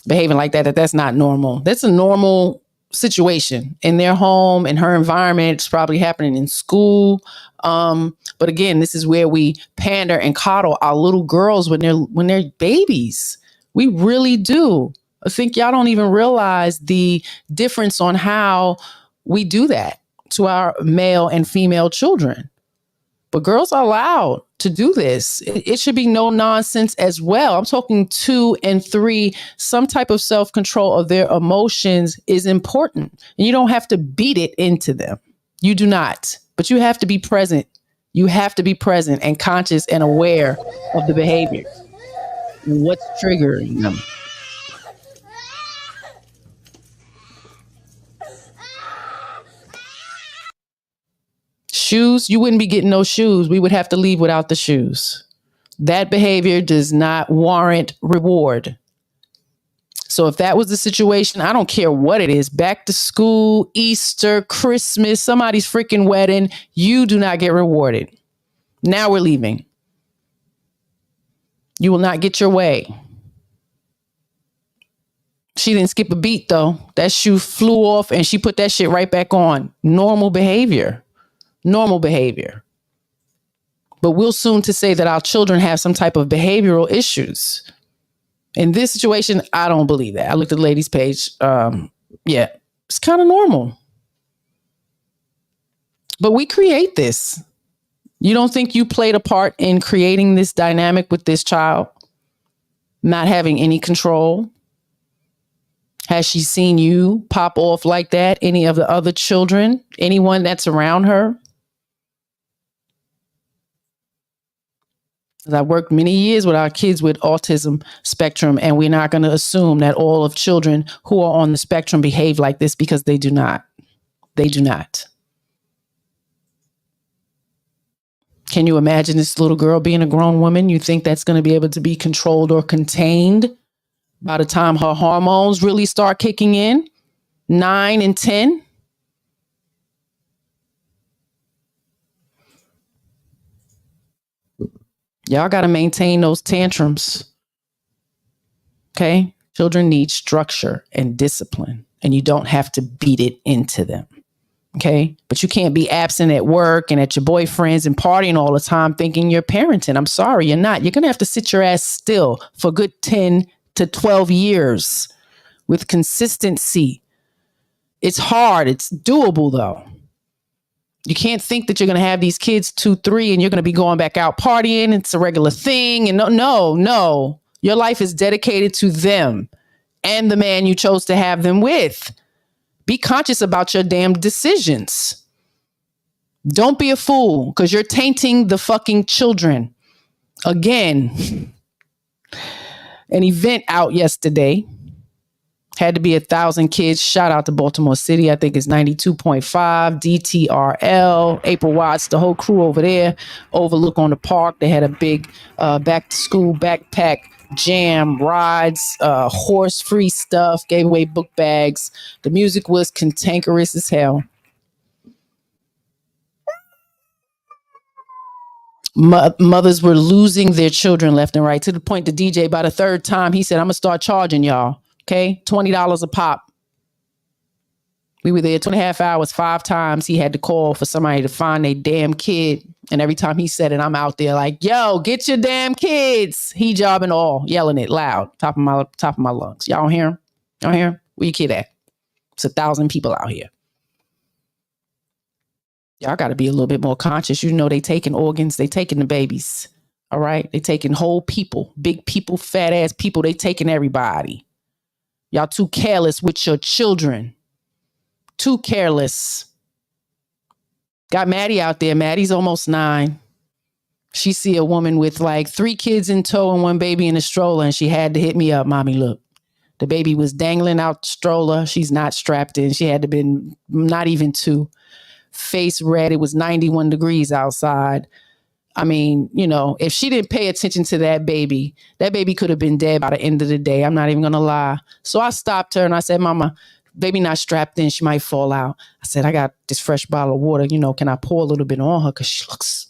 behaving like that that's not normal. That's a normal situation in their home, in her environment. It's probably happening in school. But again, this is where we pander and coddle our little girls when they're babies. We really do. I think y'all don't even realize the difference on how we do that to our male and female children. But girls are allowed to do this. It should be no nonsense as well. I'm talking 2 and 3. Some type of self-control of their emotions is important. And you don't have to beat it into them. You do not. But you have to be present. You have to be present and conscious and aware of the behavior and what's triggering them. Shoes, you wouldn't be getting those shoes. We would have to leave without the shoes. That behavior does not warrant reward. So if that was the situation, I don't care what it is, back to school, Easter, Christmas, somebody's freaking wedding, you do not get rewarded. Now we're leaving. You will not get your way. She didn't skip a beat though. That shoe flew off and she put that shit right back on. Normal behavior. Normal behavior. But we'll soon to say that our children have some type of behavioral issues. In this situation, I don't believe that. I looked at the lady's page. Yeah, it's kind of normal. But we create this. You don't think you played a part in creating this dynamic with this child? Not having any control? Has she seen you pop off like that? Any of the other children? Anyone that's around her? I worked many years with our kids with autism spectrum, and we're not going to assume that all of children who are on the spectrum behave like this, because they do not. They do not. Can you imagine this little girl being a grown woman? You think that's going to be able to be controlled or contained by the time her hormones really start kicking in? 9 and 10? Y'all got to maintain those tantrums. Okay? Children need structure and discipline, and you don't have to beat it into them. Okay? But you can't be absent at work and at your boyfriends and partying all the time thinking you're parenting. I'm sorry, you're not. You're going to have to sit your ass still for a good 10 to 12 years with consistency. It's hard. It's doable, though. You can't think that you're going to have these kids 2, 3, and you're going to be going back out partying. It's a regular thing. And no. Your life is dedicated to them and the man you chose to have them with. Be conscious about your damn decisions. Don't be a fool, because you're tainting the fucking children. Again, an event out yesterday. Had to be 1,000 kids. Shout out to Baltimore City. I think it's 92.5, DTRL, April Watts, the whole crew over there. Overlook on the park. They had a big back to school backpack jam, rides, horse-free stuff, gave away book bags. The music was cantankerous as hell. Mothers were losing their children left and right, to the point the DJ, by the third time, he said, I'm going to start charging y'all. Okay, $20 a pop. We were there 2.5 hours, 5 times. He had to call for somebody to find their damn kid. And every time he said it, I'm out there like, yo, get your damn kids. Hijab and all, yelling it loud, top of my lungs. Y'all don't hear him? Y'all hear him? Where your kid at? It's 1,000 people out here. Y'all got to be a little bit more conscious. You know, they taking organs, they taking the babies. All right, they taking whole people, big people, fat ass people. They taking everybody. Y'all too careless with your children. Too careless. Got Maddie out there. Maddie's almost 9. She see a woman with like 3 kids in tow and 1 baby in a stroller, and she had to hit me up. Mommy, look. The baby was dangling out the stroller. She's not strapped in. She had to been not even 2. Face red. It was 91 degrees outside. I mean, you know, if she didn't pay attention to that baby could have been dead by the end of the day. I'm not even going to lie. So I stopped her and I said, Mama, baby not strapped in. She might fall out. I said, I got this fresh bottle of water. You know, can I pour a little bit on her? Because she looks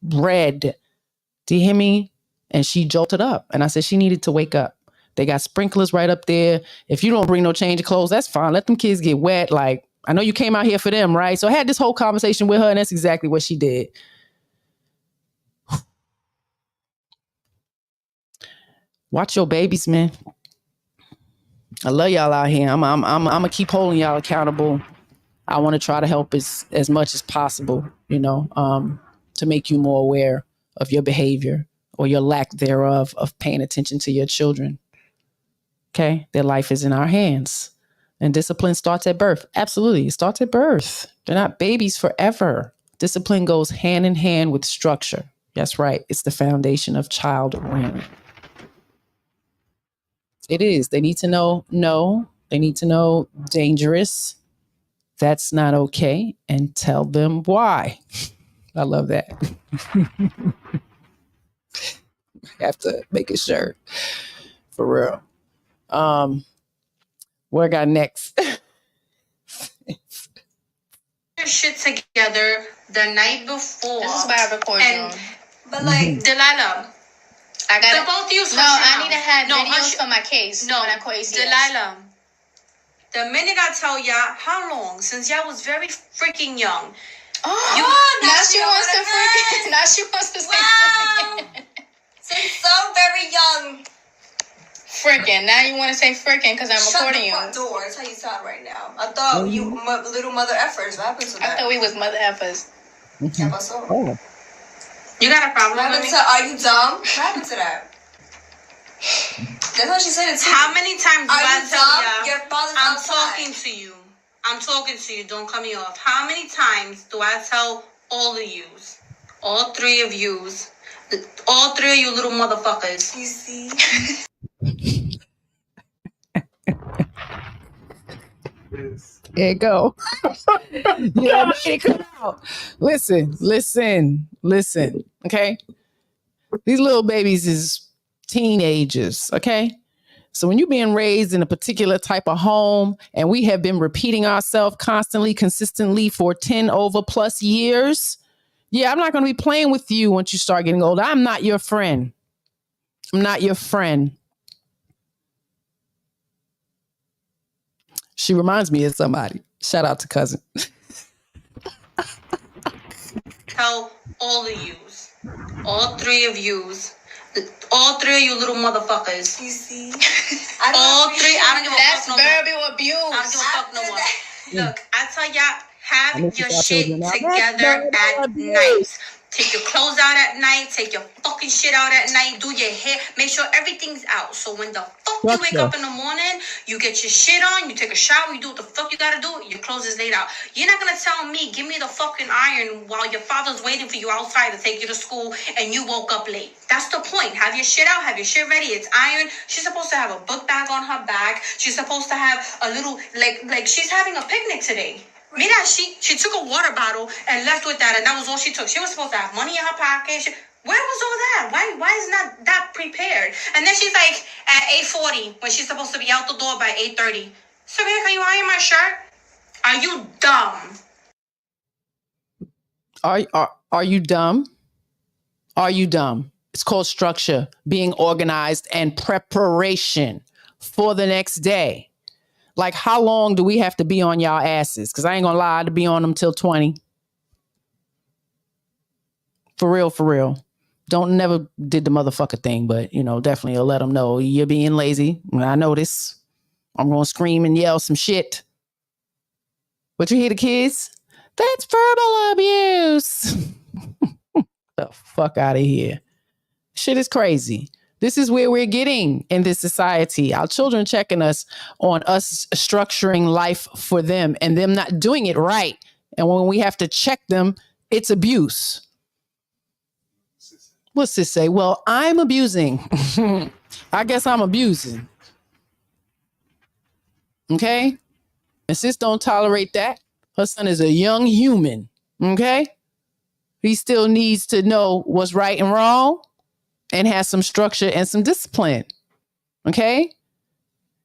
red. Do you hear me? And she jolted up. And I said she needed to wake up. They got sprinklers right up there. If you don't bring no change of clothes, that's fine. Let them kids get wet. Like, I know you came out here for them, right? So I had this whole conversation with her, and that's exactly what she did. Watch your babies, man. I love y'all out here. I'm gonna keep holding y'all accountable. I want to try to help as much as possible, you know, to make you more aware of your behavior or your lack thereof of paying attention to your children. Okay, their life is in our hands, and discipline starts at birth. Absolutely, it starts at birth. They're not babies forever. Discipline goes hand in hand with structure. That's right. It's the foundation of child rearing. It is. They need to know no. They need to know dangerous. That's not okay. And tell them why. I love that. I have to make a shirt. For real. What I got next? Your shit together the night before. This is why I record you. But like, Delilah. I got the both of you. No, I need to have videos for my case. No, when I call ACS. Delilah. The minute I tell y'all how long, since y'all was very freaking young. Oh, now she wants to freaking. Now she wants to say freaking. Since so very young. Freaking. Now you want to say freaking because I'm recording you. Shut the front door. That's how you sound right now. I thought you little mother effers. What happened to that? I thought we was mother effers. ¿Qué pasó? Oh. You got a problem with me? Are you dumb? What happened to that? That's what she said it to. How many times do I tell you? Your father's outside. I'm talking to you. Don't cut me off. How many times do I tell all of yous? All 3 of yous. All 3 of you little motherfuckers. You see? There you go. Yeah, it come out. Listen. Okay, these little babies is teenagers. Okay, so when you're being raised in a particular type of home, and we have been repeating ourselves constantly, consistently for 10 over plus years. Yeah, I'm not going to be playing with you once you start getting older. I'm not your friend. I'm not your friend. She reminds me of somebody. Shout out to cousin. Tell all of yous. All 3 of yous. All 3 of you little motherfuckers. You see? All 3. I don't give a fuck no more. That's verbal abuse. I don't give a fuck no more. Look, I tell y'all have your shit together at night. Take your clothes out at night. Take your fucking shit out at night. Do your hair. Make sure everything's out. So when the fuck you wake up in the morning, you get your shit on, you take a shower, you do what the fuck you gotta do, your clothes is laid out. You're not gonna tell me, give me the fucking iron while your father's waiting for you outside to take you to school and you woke up late. That's the point. Have your shit out, have your shit ready. It's iron. She's supposed to have a book bag on her back. She's supposed to have a little, like she's having a picnic today. Mira, she took a water bottle and left with that, and that was all she took. She was supposed to have money in her pocket. Where was all that? Why is not that prepared? And then she's like, at 8:40, when she's supposed to be out the door by 8:30. Sabrina, can you iron my shirt? Are you dumb? Are you dumb? Are you dumb? It's called structure, being organized, and preparation for the next day. Like, how long do we have to be on y'all asses? Because I ain't gonna lie, to be on them till 20. For real, for real. Don't never did the motherfucker thing, but, you know, definitely I'll let them know you're being lazy. I know this. I'm gonna scream and yell some shit. But you hear the kids? That's verbal abuse. The fuck out of here. Shit is crazy. This is where we're getting in this society. Our children checking us on us structuring life for them and them not doing it right. And when we have to check them, it's abuse. What's this say? Well, I'm abusing. I guess I'm abusing. Okay? And sis don't tolerate that. Her son is a young human. Okay? He still needs to know what's right and wrong and has some structure and some discipline. Okay?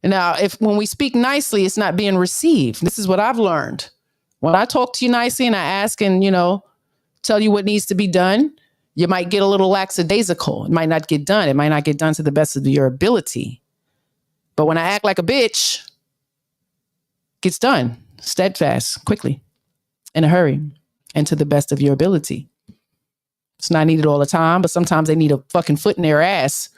Now, when we speak nicely, it's not being received. This is what I've learned. When I talk to you nicely and I ask and, you know, tell you what needs to be done, you might get a little lackadaisical. It might not get done. It might not get done to the best of your ability. But when I act like a bitch, it gets done steadfast, quickly, in a hurry, and to the best of your ability. It's not needed all the time, but sometimes they need a fucking foot in their ass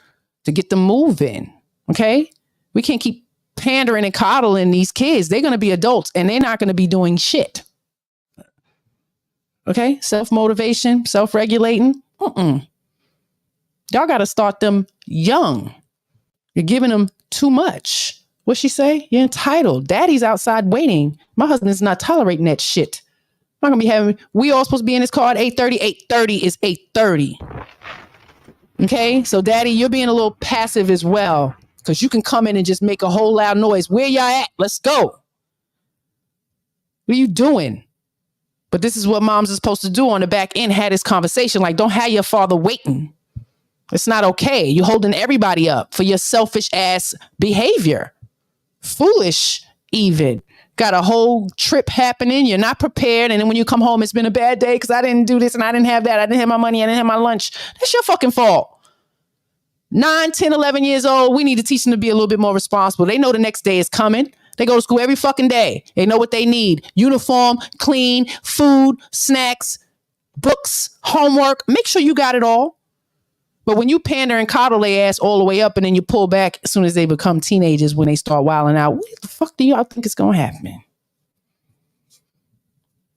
to get them moving. Okay? We can't keep pandering and coddling these kids. They're going to be adults and they're not going to be doing shit. Okay? Self-motivation, self-regulating. Y'all got to start them young. You're giving them too much. What'd she say? You're entitled. Daddy's outside waiting. My husband is not tolerating that shit. I'm not gonna be we all supposed to be in this car at 8:30. 8:30 is 8:30. Okay, so daddy, you're being a little passive as well, because you can come in and just make a whole loud noise. Where y'all at? Let's go. What are you doing? But this is what moms are supposed to do on the back end. Had this conversation. Like, don't have your father waiting. It's not okay. You're holding everybody up for your selfish ass behavior. Foolish even. Got a whole trip happening. You're not prepared. And then when you come home, it's been a bad day because I didn't do this and I didn't have that. I didn't have my money. I didn't have my lunch. That's your fucking fault. 9, 10, 11 years old. We need to teach them to be a little bit more responsible. They know the next day is coming. They go to school every fucking day. They know what they need. Uniform, clean, food, snacks, books, homework. Make sure you got it all. But when you pander and coddle their ass all the way up and then you pull back as soon as they become teenagers, when they start wilding out, what the fuck do y'all think is going to happen?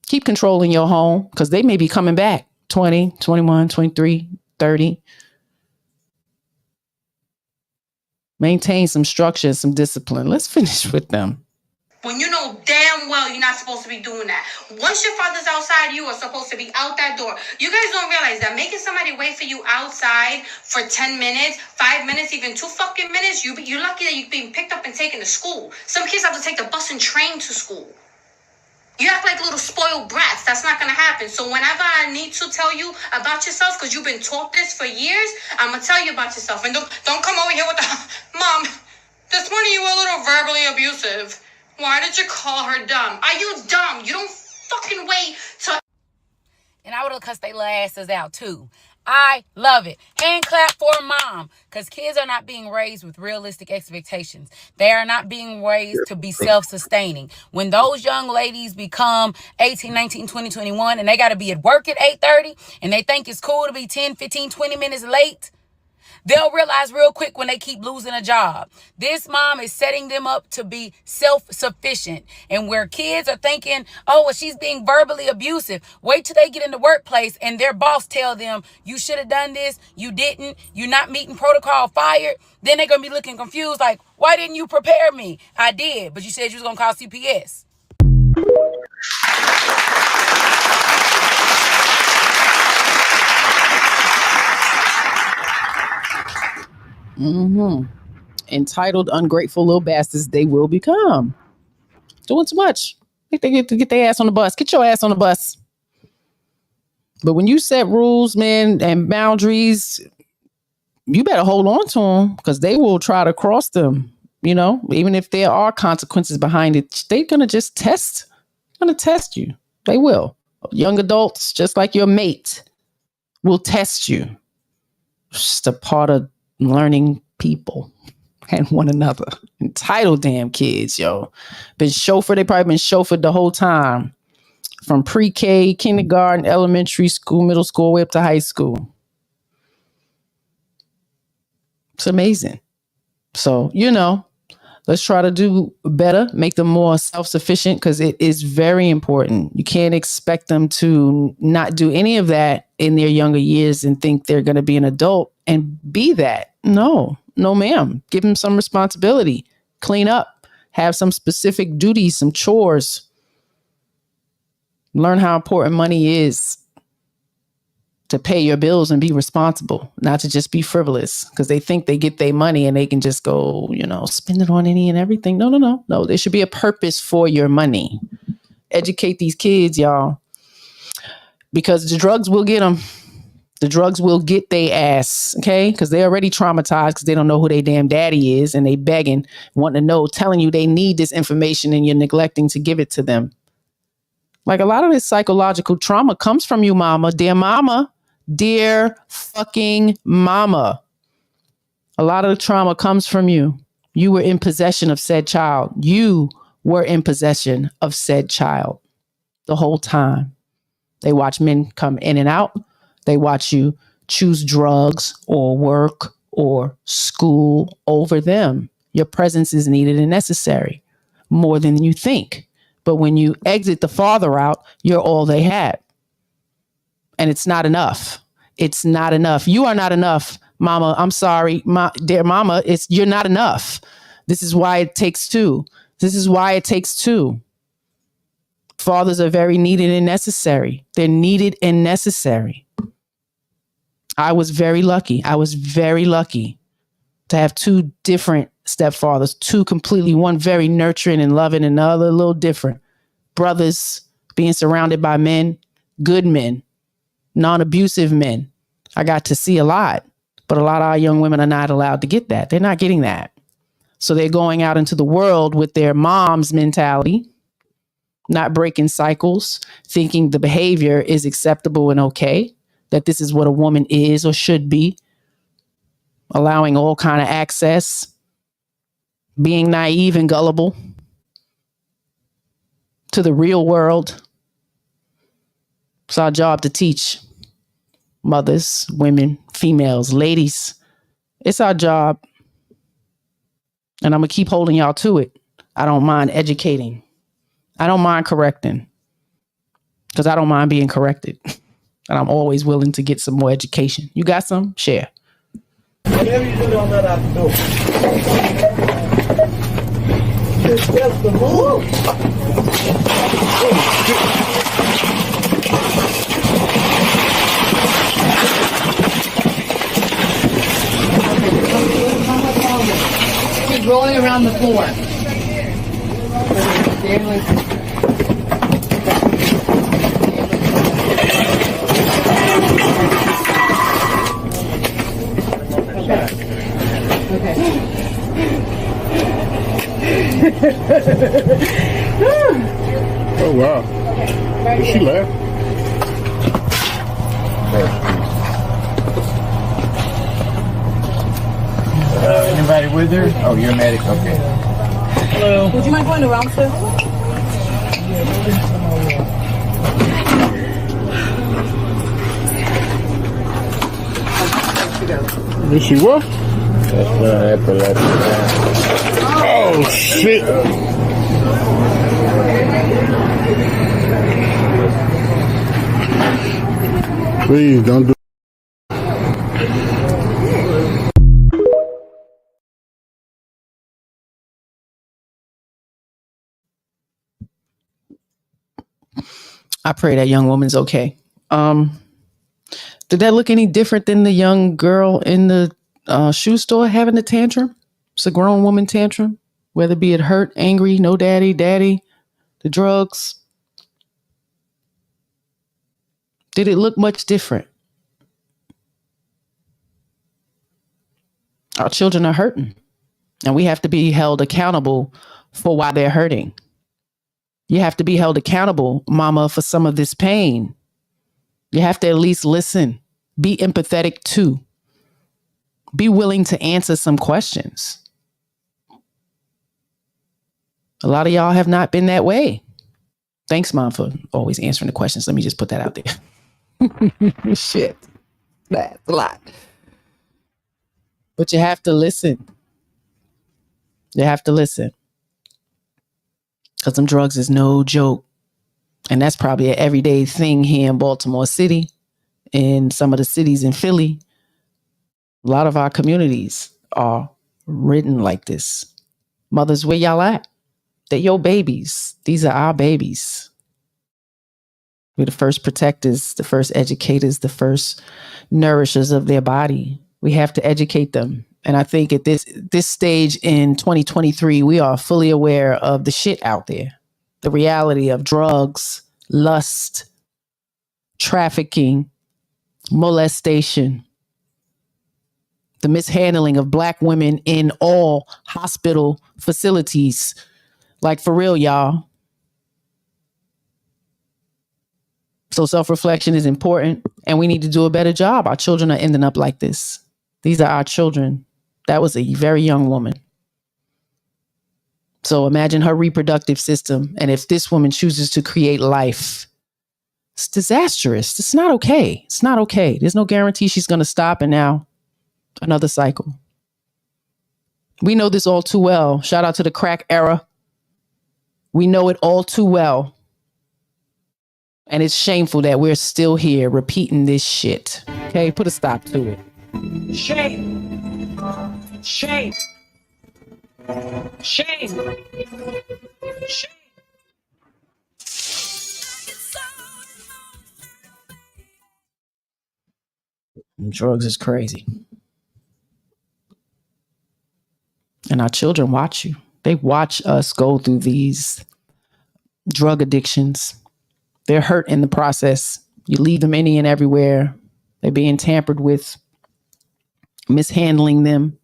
Keep controlling your home because they may be coming back 20, 21, 23, 30. Maintain some structure and some discipline. Let's finish with them. When you know damn well you're not supposed to be doing that. Once your father's outside, you are supposed to be out that door. You guys don't realize that making somebody wait for you outside for 10 minutes, 5 minutes, even 2 fucking minutes, you're lucky that you're being picked up and taken to school. Some kids have to take the bus and train to school. You act like little spoiled brats. That's not going to happen. So whenever I need to tell you about yourself, because you've been taught this for years, I'm going to tell you about yourself. And don't come over here with the, Mom, this morning you were a little verbally abusive. Why did you call her dumb? Are you dumb? You don't fucking wait to... And I would have cussed their little asses out too. I love it. Hand clap for mom. Because kids are not being raised with realistic expectations. They are not being raised to be self-sustaining. When those young ladies become 18, 19, 20, 21, and they got to be at work at 8:30, and they think it's cool to be 10, 15, 20 minutes late, They'll realize real quick when they keep losing a job. This mom is setting them up to be self-sufficient. And where kids are thinking, oh, well, she's being verbally abusive. Wait till they get in the workplace and their boss tell them, you should have done this, you didn't, you're not meeting protocol, fired. Then they're going to be looking confused like, why didn't you prepare me? I did, but you said you was going to call CPS. Entitled, ungrateful little bastards they will become. Doing too much. Think they get to get their ass on the bus. Get your ass on the bus. But when you set rules, man, and boundaries, you better hold on to them because they will try to cross them. You know, even if there are consequences behind it, they're gonna just test. Gonna test you. They will. Young adults, just like your mate, will test you. It's just a part of learning people and one another. Entitled damn kids, yo. Been chauffeured. They probably been chauffeured the whole time. From pre-K, kindergarten, elementary school, middle school, way up to high school. It's amazing. So, you know, let's try to do better, make them more self-sufficient because it is very important. You can't expect them to not do any of that in their younger years and think they're going to be an adult and be that. No, ma'am. Give them some responsibility. Clean up. Have some specific duties, some chores. Learn how important money is to pay your bills and be responsible, not to just be frivolous because they think they get their money and they can just go, you know, spend it on any and everything. No. There should be a purpose for your money. Educate these kids, y'all, because the drugs will get them. The drugs will get their ass, okay? Because they're already traumatized because they don't know who their damn daddy is and they begging, wanting to know, telling you they need this information and you're neglecting to give it to them. Like a lot of this psychological trauma comes from you, mama. Dear fucking mama. A lot of the trauma comes from you. You were in possession of said child. You were in possession of said child the whole time. They watch men come in and out. They watch you choose drugs or work or school over them. Your presence is needed and necessary more than you think. But when you exit the father out, you're all they had. And it's not enough. It's not enough. You are not enough, mama. I'm sorry, dear mama. You're not enough. This is why it takes two. This is why it takes two. Fathers are very needed and necessary. They're needed and necessary. I was very lucky. To have two different stepfathers, two completely, one very nurturing and loving and the other a little different. Brothers, being surrounded by men, good men, non-abusive men. I got to see a lot, but a lot of our young women are not allowed to get that. They're not getting that. So they're going out into the world with their mom's mentality, not breaking cycles, thinking the behavior is acceptable and okay, that this is what a woman is or should be, allowing all kind of access, being naive and gullible to the real world. It's our job to teach mothers, women, females, ladies. It's our job. And I'm going to keep holding y'all to it. I don't mind educating. I don't mind correcting. Because I don't mind being corrected. And I'm always willing to get some more education. You got some? Share. Whatever you do, don't let out the door. It's just the move. Keep rolling around the floor. Oh wow. Did she laugh? Anybody with her? Oh, you're a medic. Okay. Hello. Would you mind going around, sir? Did she what? Oh, shit. Please don't do. I pray that young woman's okay. Did that look any different than the young girl in the shoe store having a tantrum? It's a grown woman tantrum, whether be it hurt, angry, no daddy, the drugs. Did it look much different? Our children are hurting, and we have to be held accountable for why they're hurting. You have to be held accountable, mama, for some of this pain. You have to at least listen, be empathetic too. Be willing to answer some questions. A lot of y'all have not been that way. Thanks, Mom, for always answering the questions. Let me just put that out there. Shit. That's a lot. But you have to listen. You have to listen. Because them drugs is no joke. And that's probably an everyday thing here in Baltimore City, in some of the cities in Philly. A lot of our communities are ridden like this. Mothers, where y'all at? They're your babies. These are our babies. We're the first protectors, the first educators, the first nourishers of their body. We have to educate them. And I think at this stage in 2023, we are fully aware of the shit out there. The reality of drugs, lust, trafficking, molestation, the mishandling of Black women in all hospital facilities. Like, for real, y'all. So self-reflection is important, and we need to do a better job. Our children are ending up like this. These are our children. That was a very young woman. So imagine her reproductive system. And if this woman chooses to create life, it's disastrous. It's not okay. It's not okay. There's no guarantee she's going to stop. And now another cycle. We know this all too well. Shout out to the crack era. We know it all too well. And it's shameful that we're still here repeating this shit. Okay, put a stop to it. Shame. Shame. Shame. Shame. Drugs is crazy. And our children watch you. They watch us go through these drug addictions. They're hurt in the process. You leave them any and everywhere. They're being tampered with, mishandling them,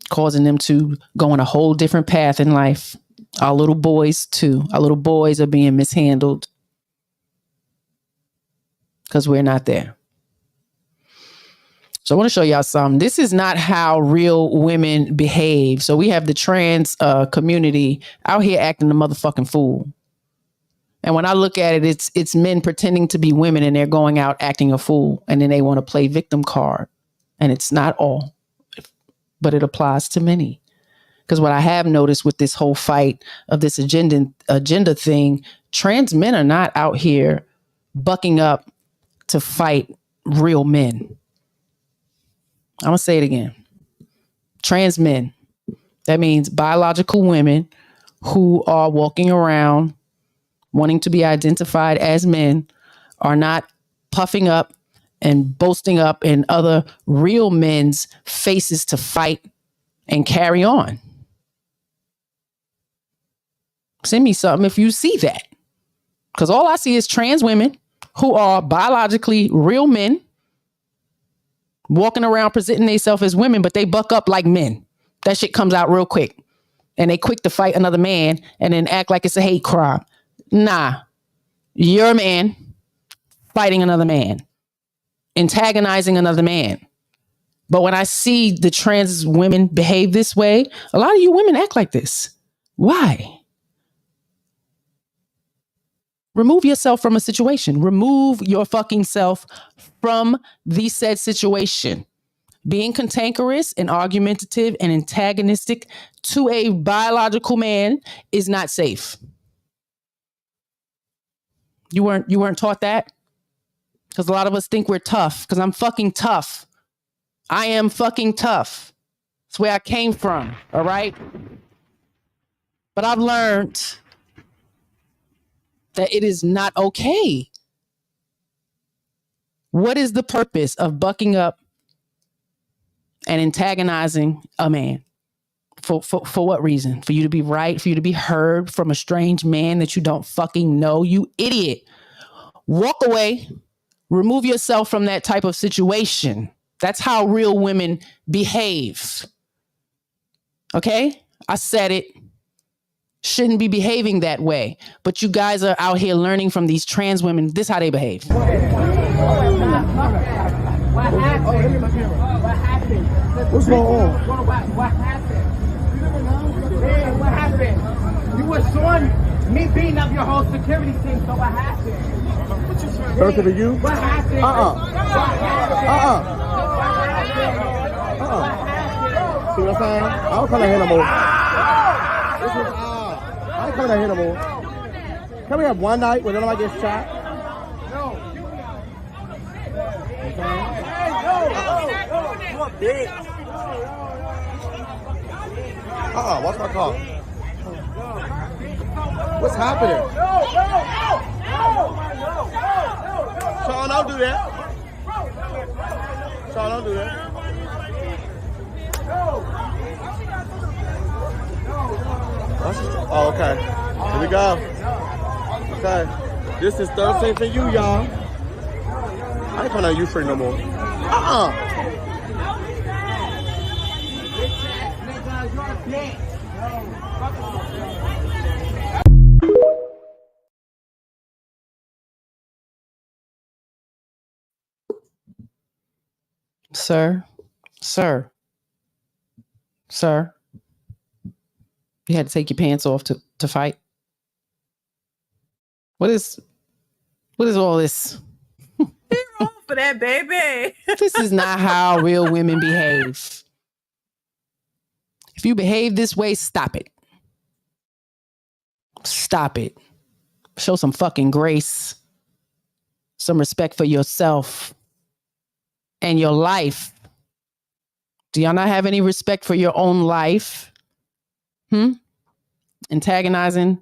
causing them to go on a whole different path in life. Our little boys too. Our little boys are being mishandled because we're not there. So I want to show y'all something. This is not how real women behave. So we have the trans community out here acting a motherfucking fool. And when I look at it, it's men pretending to be women and they're going out acting a fool. And then they want to play victim card. And it's not all, but it applies to many. Because what I have noticed with this whole fight of this agenda thing, trans men are not out here bucking up to fight real men. I'm going to say it again. Trans men. That means biological women who are walking around wanting to be identified as men are not puffing up and boasting up in other real men's faces to fight and carry on. Send me something if you see that. Because all I see is trans women who are biologically real men walking around presenting themselves as women, but they buck up like men. That shit comes out real quick. And they quick to fight another man and then act like it's a hate crime. Nah, you're a man fighting another man, antagonizing another man. But when I see the trans women behave this way, a lot of you women act like this. Why? Remove yourself from a situation. Remove your fucking self from the said situation. Being cantankerous and argumentative and antagonistic to a biological man is not safe. You weren't taught that? Because a lot of us think we're tough. Because I'm fucking tough. I am fucking tough. That's where I came from. All right? But I've learned that it is not okay. What is the purpose of bucking up and antagonizing a man? For what reason? For you to be right? For you to be heard from a strange man that you don't fucking know? You idiot. Walk away. Remove yourself from that type of situation. That's how real women behave. Okay? I said it. Shouldn't be behaving that way. But you guys are out here learning from these trans women. This is how they behave. What happened? What's going on? What happened? Man, what happened? You were showing me beating up your whole security team, so what happened? First of you? What happened? See what I'm saying? I don't come to hit no more. I ain't coming to hit no more. Can we have one night where nobody gets shot? Watch my car. What's happening? Sean, don't do that. Sean, don't do that. Oh, okay. Here we go. Okay. This is 13 for you, y'all. I ain't coming on you free no more. Sir, you had to take your pants off to fight. What is all this? Wrong for that, baby. This is not how real women behave. If you behave this way, stop it. Stop it. Show some fucking grace. Some respect for yourself and your life. Do y'all not have any respect for your own life? Antagonizing?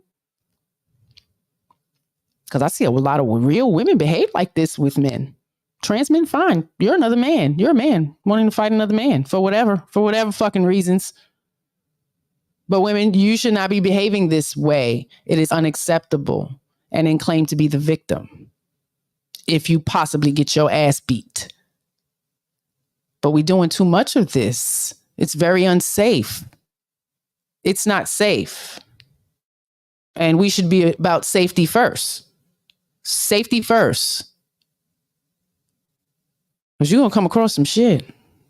Because I see a lot of real women behave like this with men. Trans men, fine. You're another man. You're a man wanting to fight another man for whatever fucking reasons. But women, you should not be behaving this way. It is unacceptable and then claim to be the victim if you possibly get your ass beat. But we're doing too much of this. It's very unsafe. It's not safe. And we should be about safety first. Safety first. Because you're going to come across some shit.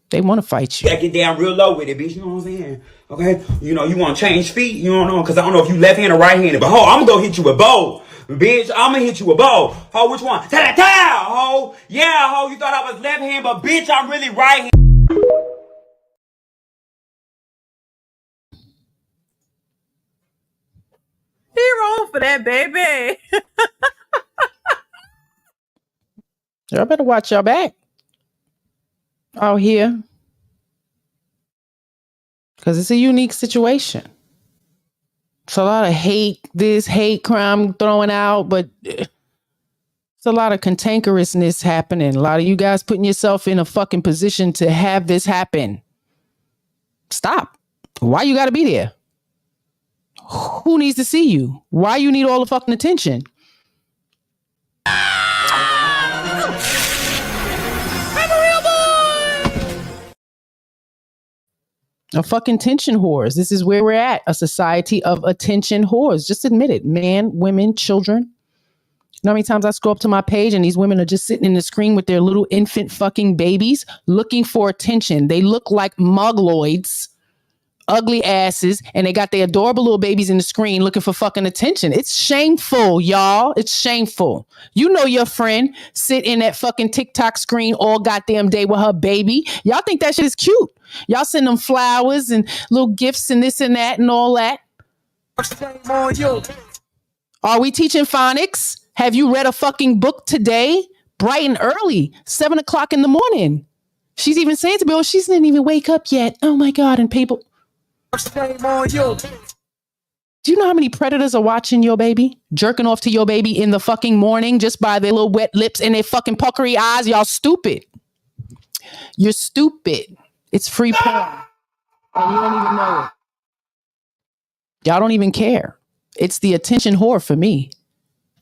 They want to fight you. Yeah, get down real low with it, bitch. You know what I'm saying? Okay? You know, you want to change feet? You don't know? Because I don't know if you left-handed or right-handed. But, ho, I'm going to hit you with both. Bitch, I'm going to hit you with both. Ho, which one? Ta-da-ta! Ho! Yeah, ho, you thought I was left-handed, but, bitch, I'm really right-handed. He wrong for that, baby. Y'all better watch your back out here. Because it's a unique situation. It's a lot of hate crime throwing out, but it's a lot of cantankerousness happening. A lot of you guys putting yourself in a fucking position to have this happen. Stop. Why you got to be there? Who needs to see you? Why you need all the fucking attention? I'm a real boy! A fucking attention whores. This is where we're at. A society of attention whores. Just admit it. Man, women, children. You know how many times I scroll up to my page and these women are just sitting in the screen with their little infant fucking babies looking for attention. They look like mugloids. ugly asses, and they got their adorable little babies in the screen looking for fucking attention. It's shameful, y'all. It's shameful. You know your friend sit in that fucking TikTok screen all goddamn day with her baby. Y'all think that shit is cute. Y'all send them flowers and little gifts and this and that and all that. Are we teaching phonics? Have you read a fucking book today? Bright and early, 7 o'clock in the morning. She's even saying to me, oh, she didn't even wake up yet. Oh my God. And people. Do you know how many predators are watching your baby? Jerking off to your baby in the fucking morning just by their little wet lips and their fucking puckery eyes? Y'all stupid. You're stupid. It's free porn. And you don't even know it. Y'all don't even care. It's the attention whore for me.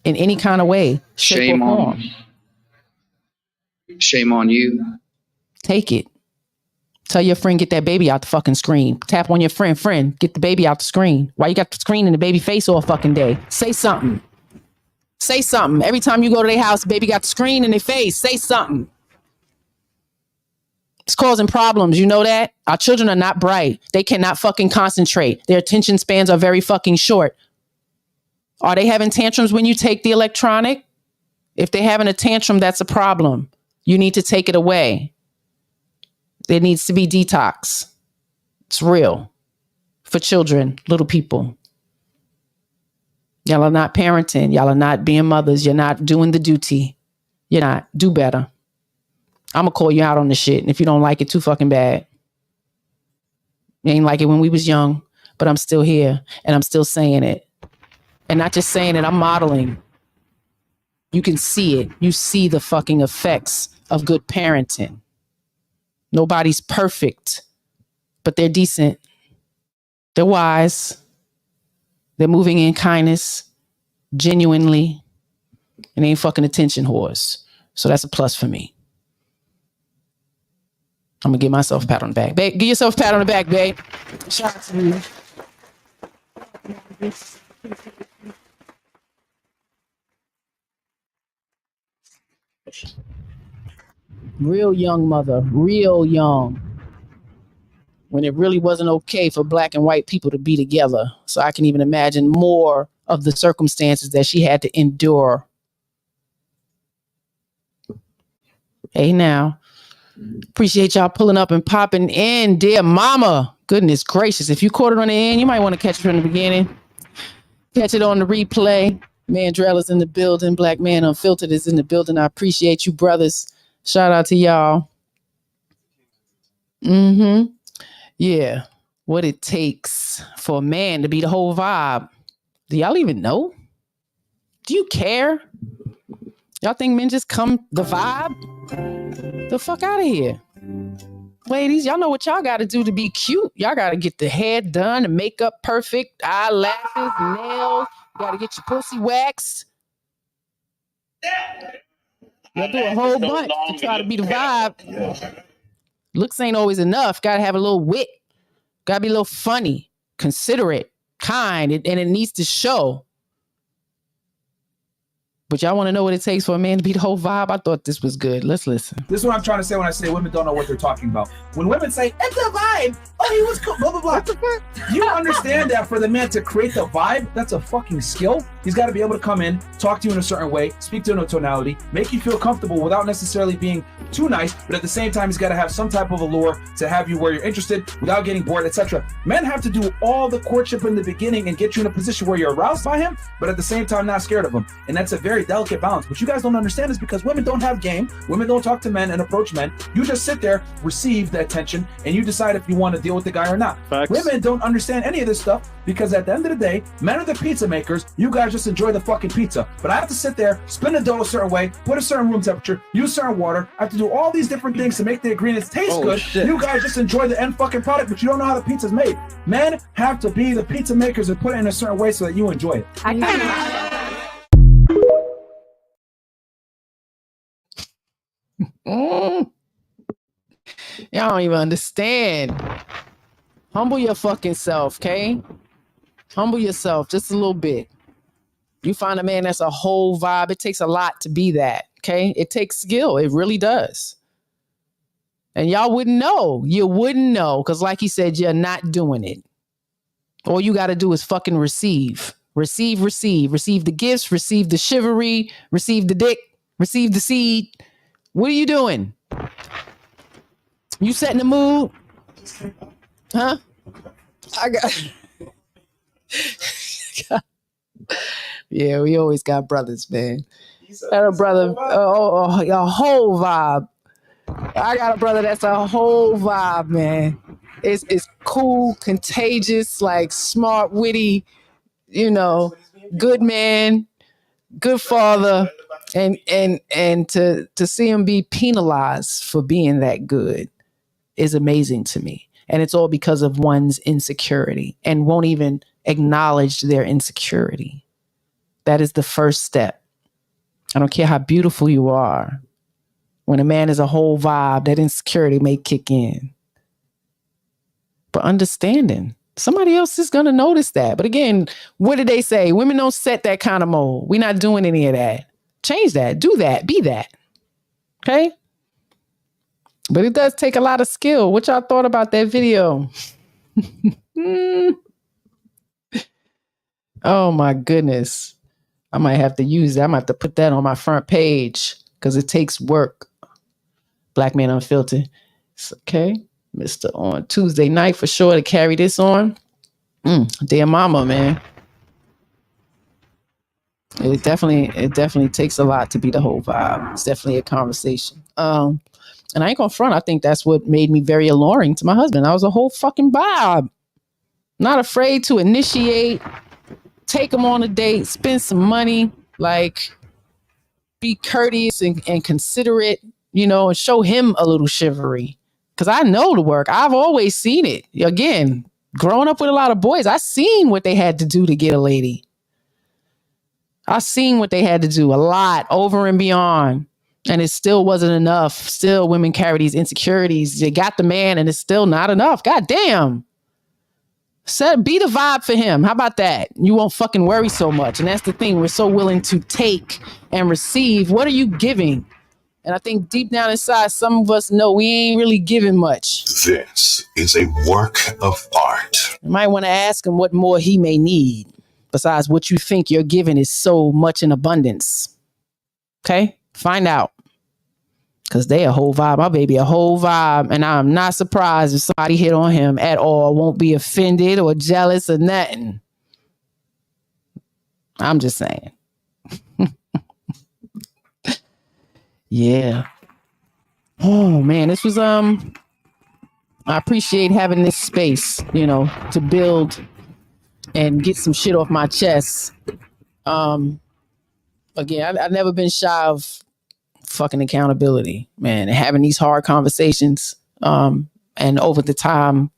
In any kind of way. Shame on. Shame on you. Take it. Tell your friend, get that baby out the fucking screen. Tap on your friend, get the baby out the screen. Why you got the screen in the baby face all fucking day? Say something. Say something. Every time you go to their house, baby got the screen in their face. Say something. It's causing problems. You know that? Our children are not bright. They cannot fucking concentrate. Their attention spans are very fucking short. Are they having tantrums when you take the electronic? If they're having a tantrum, that's a problem. You need to take it away. There needs to be detox. It's real. For children, little people. Y'all are not parenting. Y'all are not being mothers. You're not doing the duty. You're not. Do better. I'm going to call you out on the shit. And if you don't like it, too fucking bad. You ain't like it when we was young, but I'm still here and I'm still saying it. And not just saying it, I'm modeling. You can see it. You see the fucking effects of good parenting. Nobody's perfect, but they're decent. They're wise. They're moving in kindness, genuinely, and they ain't fucking attention whores. So that's a plus for me. I'm gonna give myself a pat on the back. Babe, give yourself a pat on the back, babe. Shout out to you. Real young mother, real young. When it really wasn't okay for black and white people to be together. So I can even imagine more of the circumstances that she had to endure. Hey now. Appreciate y'all pulling up and popping in, dear mama. Goodness gracious. If you caught it on the end, you might want to catch it from the beginning. Catch it on the replay. Mandrell is in the building. Black Man Unfiltered is in the building. I appreciate you, brothers. Shout out to y'all. Yeah. What it takes for a man to be the whole vibe. Do y'all even know? Do you care? Y'all think men just come the vibe? The fuck out of here. Ladies, y'all know what y'all got to do to be cute. Y'all got to get the hair done, the makeup perfect, eyelashes, nails. You got to get your pussy waxed. Y'all do a whole bunch to try to be the vibe. Looks ain't always enough. Got to have a little wit. Got to be a little funny, considerate, kind, and it needs to show. But y'all want to know what it takes for a man to be the whole vibe? I thought this was good. Let's listen. This is what I'm trying to say when I say women don't know what they're talking about. When women say, it's a vibe. Oh, he was cool, blah, blah, blah. You understand that for the man to create the vibe, that's a fucking skill. He's got to be able to come in, talk to you in a certain way, speak to you in a tonality, make you feel comfortable without necessarily being too nice, but at the same time, he's got to have some type of allure to have you where you're interested without getting bored, etc. Men have to do all the courtship in the beginning and get you in a position where you're aroused by him, but at the same time, not scared of him. And that's a very delicate balance. What you guys don't understand is because women don't have game, women don't talk to men and approach men. You just sit there, receive the attention, and you decide if you want to deal with the guy or not. Facts. Women don't understand any of this stuff because at the end of the day, men are the pizza makers. You guys just enjoy the fucking pizza. But I have to sit there, spin the dough a certain way, put a certain room temperature, use certain water. I have to do all these different things to make the ingredients taste good. Shit. You guys just enjoy the end fucking product, but you don't know how the pizza's made. Men have to be the pizza makers and put it in a certain way so that you enjoy it. Y'all don't even understand. Humble your fucking self, okay? Humble yourself just a little bit. You find a man that's a whole vibe. It takes a lot to be that, okay? It takes skill. It really does. And y'all wouldn't know. You wouldn't know. Because like he said, you're not doing it. All you got to do is fucking receive. Receive, receive. Receive the gifts. Receive the chivalry. Receive the dick. Receive the seed. What are you doing? You setting the mood? Huh? I got... Yeah, we always got brothers, man. Got a brother, a whole vibe. I got a brother that's a whole vibe, man. It's cool, contagious, like smart, witty, good man, good father, and to see him be penalized for being that good is amazing to me. And it's all because of one's insecurity and won't even acknowledge their insecurity. That is the first step. I don't care how beautiful you are. When a man is a whole vibe, that insecurity may kick in. But understanding, somebody else is going to notice that. But again, what did they say? Women don't set that kind of mold. We're not doing any of that. Change that. Do that. Be that. Okay? But it does take a lot of skill. What y'all thought about that video? Oh my goodness. I might have to use that. I might have to put that on my front page because it takes work. Black Man Unfiltered. It's okay. Mr. On Tuesday night for sure to carry this on. Dear mama, man. It definitely takes a lot to be the whole vibe. It's definitely a conversation. And I ain't gonna front. I think that's what made me very alluring to my husband. I was a whole fucking vibe. Not afraid to initiate, take him on a date, spend some money, like be courteous and considerate, and show him a little chivalry. Because I know the work. I've always seen it. Again, growing up with a lot of boys, I seen what they had to do to get a lady. I seen what they had to do a lot, over and beyond. And it still wasn't enough. Still, women carry these insecurities. They got the man and it's still not enough. God damn. Be the vibe for him. How about that? You won't fucking worry so much. And that's the thing. We're so willing to take and receive. What are you giving? And I think deep down inside, some of us know we ain't really giving much. This is a work of art. You might want to ask him what more he may need besides what you think you're giving is so much in abundance. Okay? Find out. Because they a whole vibe. My baby a whole vibe. And I'm not surprised if somebody hit on him at all. Won't be offended or jealous or nothing. I'm just saying. Yeah. Oh man, this was I appreciate having this space, to build and get some shit off my chest. Again, I've never been shy of fucking accountability, man, and having these hard conversations. And over the time,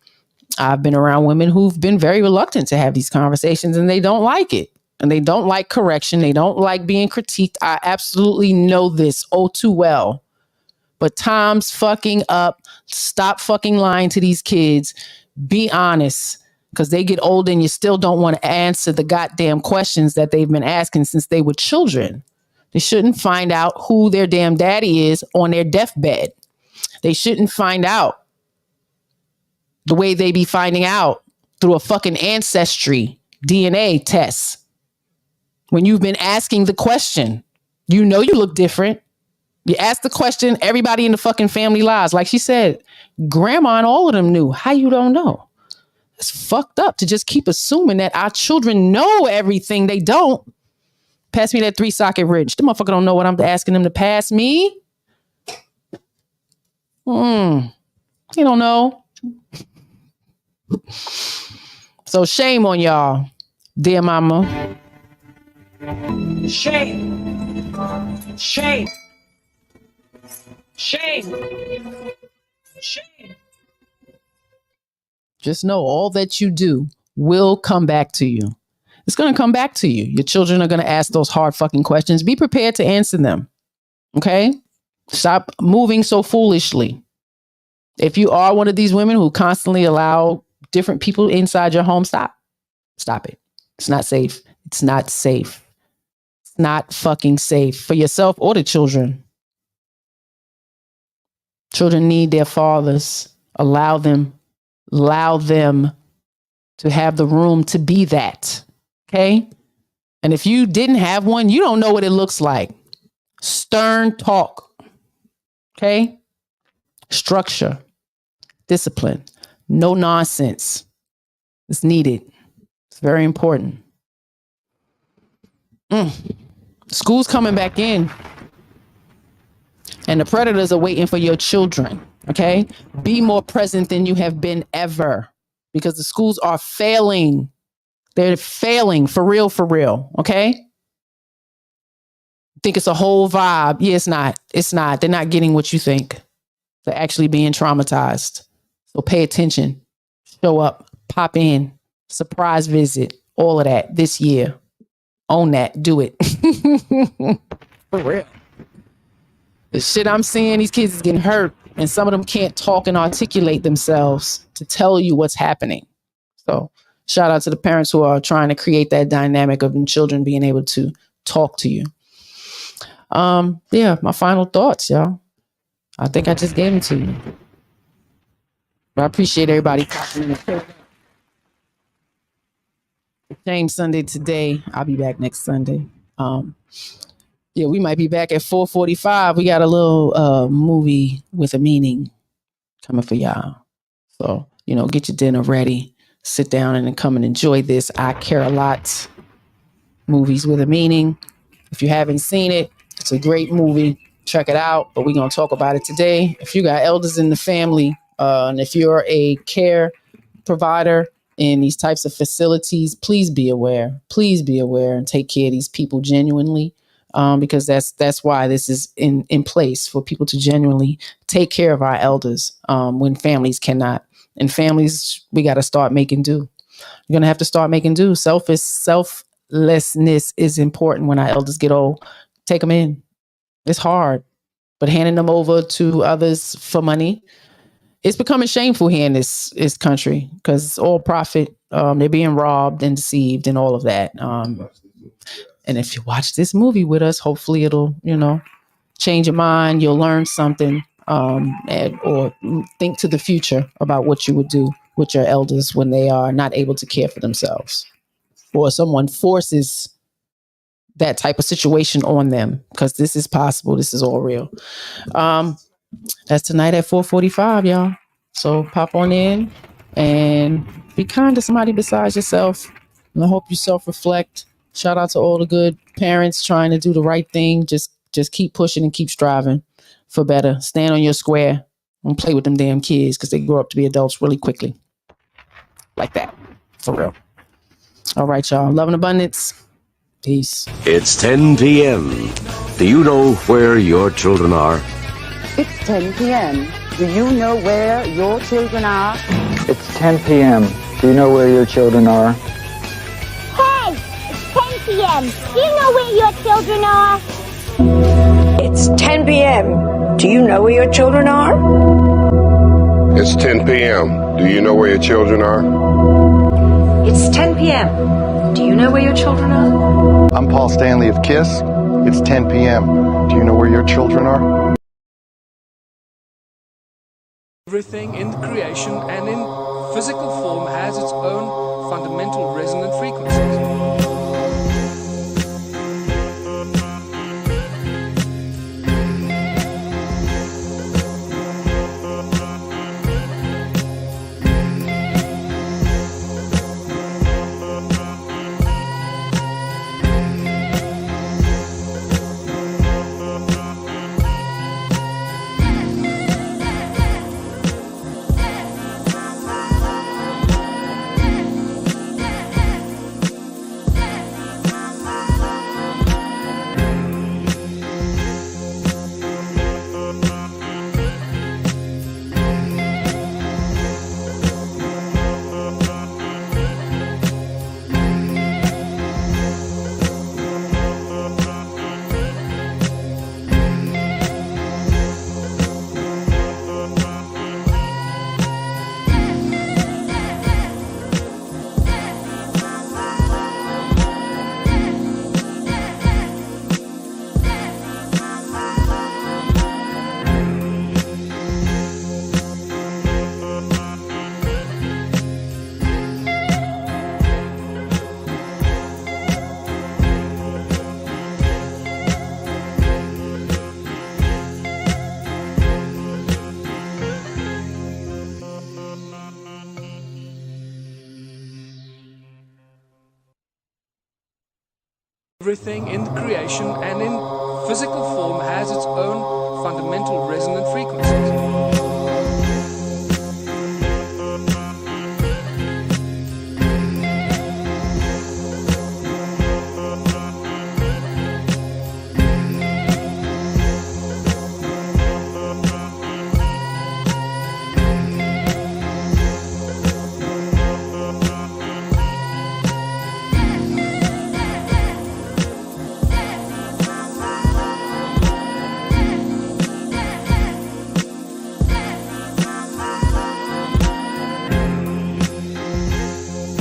I've been around women who've been very reluctant to have these conversations, and they don't like it. And they don't like correction. They don't like being critiqued. I absolutely know this oh too well. But time's fucking up. Stop fucking lying to these kids. Be honest. Because they get older and you still don't want to answer the goddamn questions that they've been asking since they were children. They shouldn't find out who their damn daddy is on their deathbed. They shouldn't find out the way they be finding out through a fucking ancestry DNA test. When you've been asking the question, you look different. You ask the question, everybody in the fucking family lies. Like she said, grandma and all of them knew. How you don't know? It's fucked up to just keep assuming that our children know everything. They don't. Pass me that 3-socket wrench. The motherfucker don't know what I'm asking them to pass me. He don't know. So shame on y'all, dear mama. Shame. Shame. Shame. Shame. Just know all that you do will come back to you. It's going to come back to you. Your children are going to ask those hard fucking questions. Be prepared to answer them. Okay? Stop moving so foolishly. If you are one of these women who constantly allow different people inside your home, stop. Stop it. It's not safe. It's not safe. It's not fucking safe for yourself or the children. Children need their fathers. Allow them to have the room to be that. Okay? And if you didn't have one, you don't know what it looks like. Stern talk. Okay? Structure. Discipline. No nonsense. It's needed. It's very important. School's coming back in. And the predators are waiting for your children. Okay? Be more present than you have been ever. Because the schools are failing. They're failing for real. Okay? Think it's a whole vibe. Yeah, it's not. It's not. They're not getting what you think. They're actually being traumatized. So pay attention. Show up. Pop in. Surprise visit. All of that this year. Own that. Do it. For real. The shit I'm seeing, these kids is getting hurt. And some of them can't talk and articulate themselves to tell you what's happening. So shout out to the parents who are trying to create that dynamic of children being able to talk to you. Yeah, my final thoughts, y'all. I think I just gave them to you. But I appreciate everybody popping in the chat. Same Sunday today. I'll be back next Sunday. Yeah, we might be back at 4:45. We got a little movie with a meaning coming for y'all. So, get your dinner ready. Sit down and come and enjoy this. I Care a Lot. Movies with a meaning. If you haven't seen it, it's a great movie. Check it out. But we're going to talk about it today. If you got elders in the family, and if you're a care provider in these types of facilities, please be aware. Please be aware and take care of these people genuinely. Because that's why this is in place, for people to genuinely take care of our elders when families cannot. And families, we got to start making do. You're going to have to start making do. Selflessness is important when our elders get old. Take them in. It's hard. But handing them over to others for money, it's becoming shameful here in this country because it's all profit. They're being robbed and deceived and all of that. And if you watch this movie with us, hopefully it'll, change your mind. You'll learn something or think to the future about what you would do with your elders when they are not able to care for themselves, or someone forces that type of situation on them, because this is possible. This is all real. That's tonight at 4:45, y'all. So pop on in and be kind to somebody besides yourself. And I hope you self-reflect. Shout out to all the good parents trying to do the right thing. Just keep pushing and keep striving for better. Stand on your square. Don't play with them damn kids because they grow up to be adults really quickly. Like that. For real. All right, y'all. Love and abundance. Peace. It's 10 p.m. Do you know where your children are? It's 10 p.m. Do you know where your children are? It's 10 p.m. Do you know where your children are? Hey, it's 10 p.m. Do you know where your children are? It's 10 p.m. Do you know where your children are? It's 10 p.m. Do you know where your children are? It's 10 p.m. Do you know where your children are? I'm Paul Stanley of KISS. It's 10 p.m. Do you know where your children are? Everything in the creation and in physical form has its own fundamental resonant frequencies. Everything in creation and in physical form has its own fundamental resonant frequencies.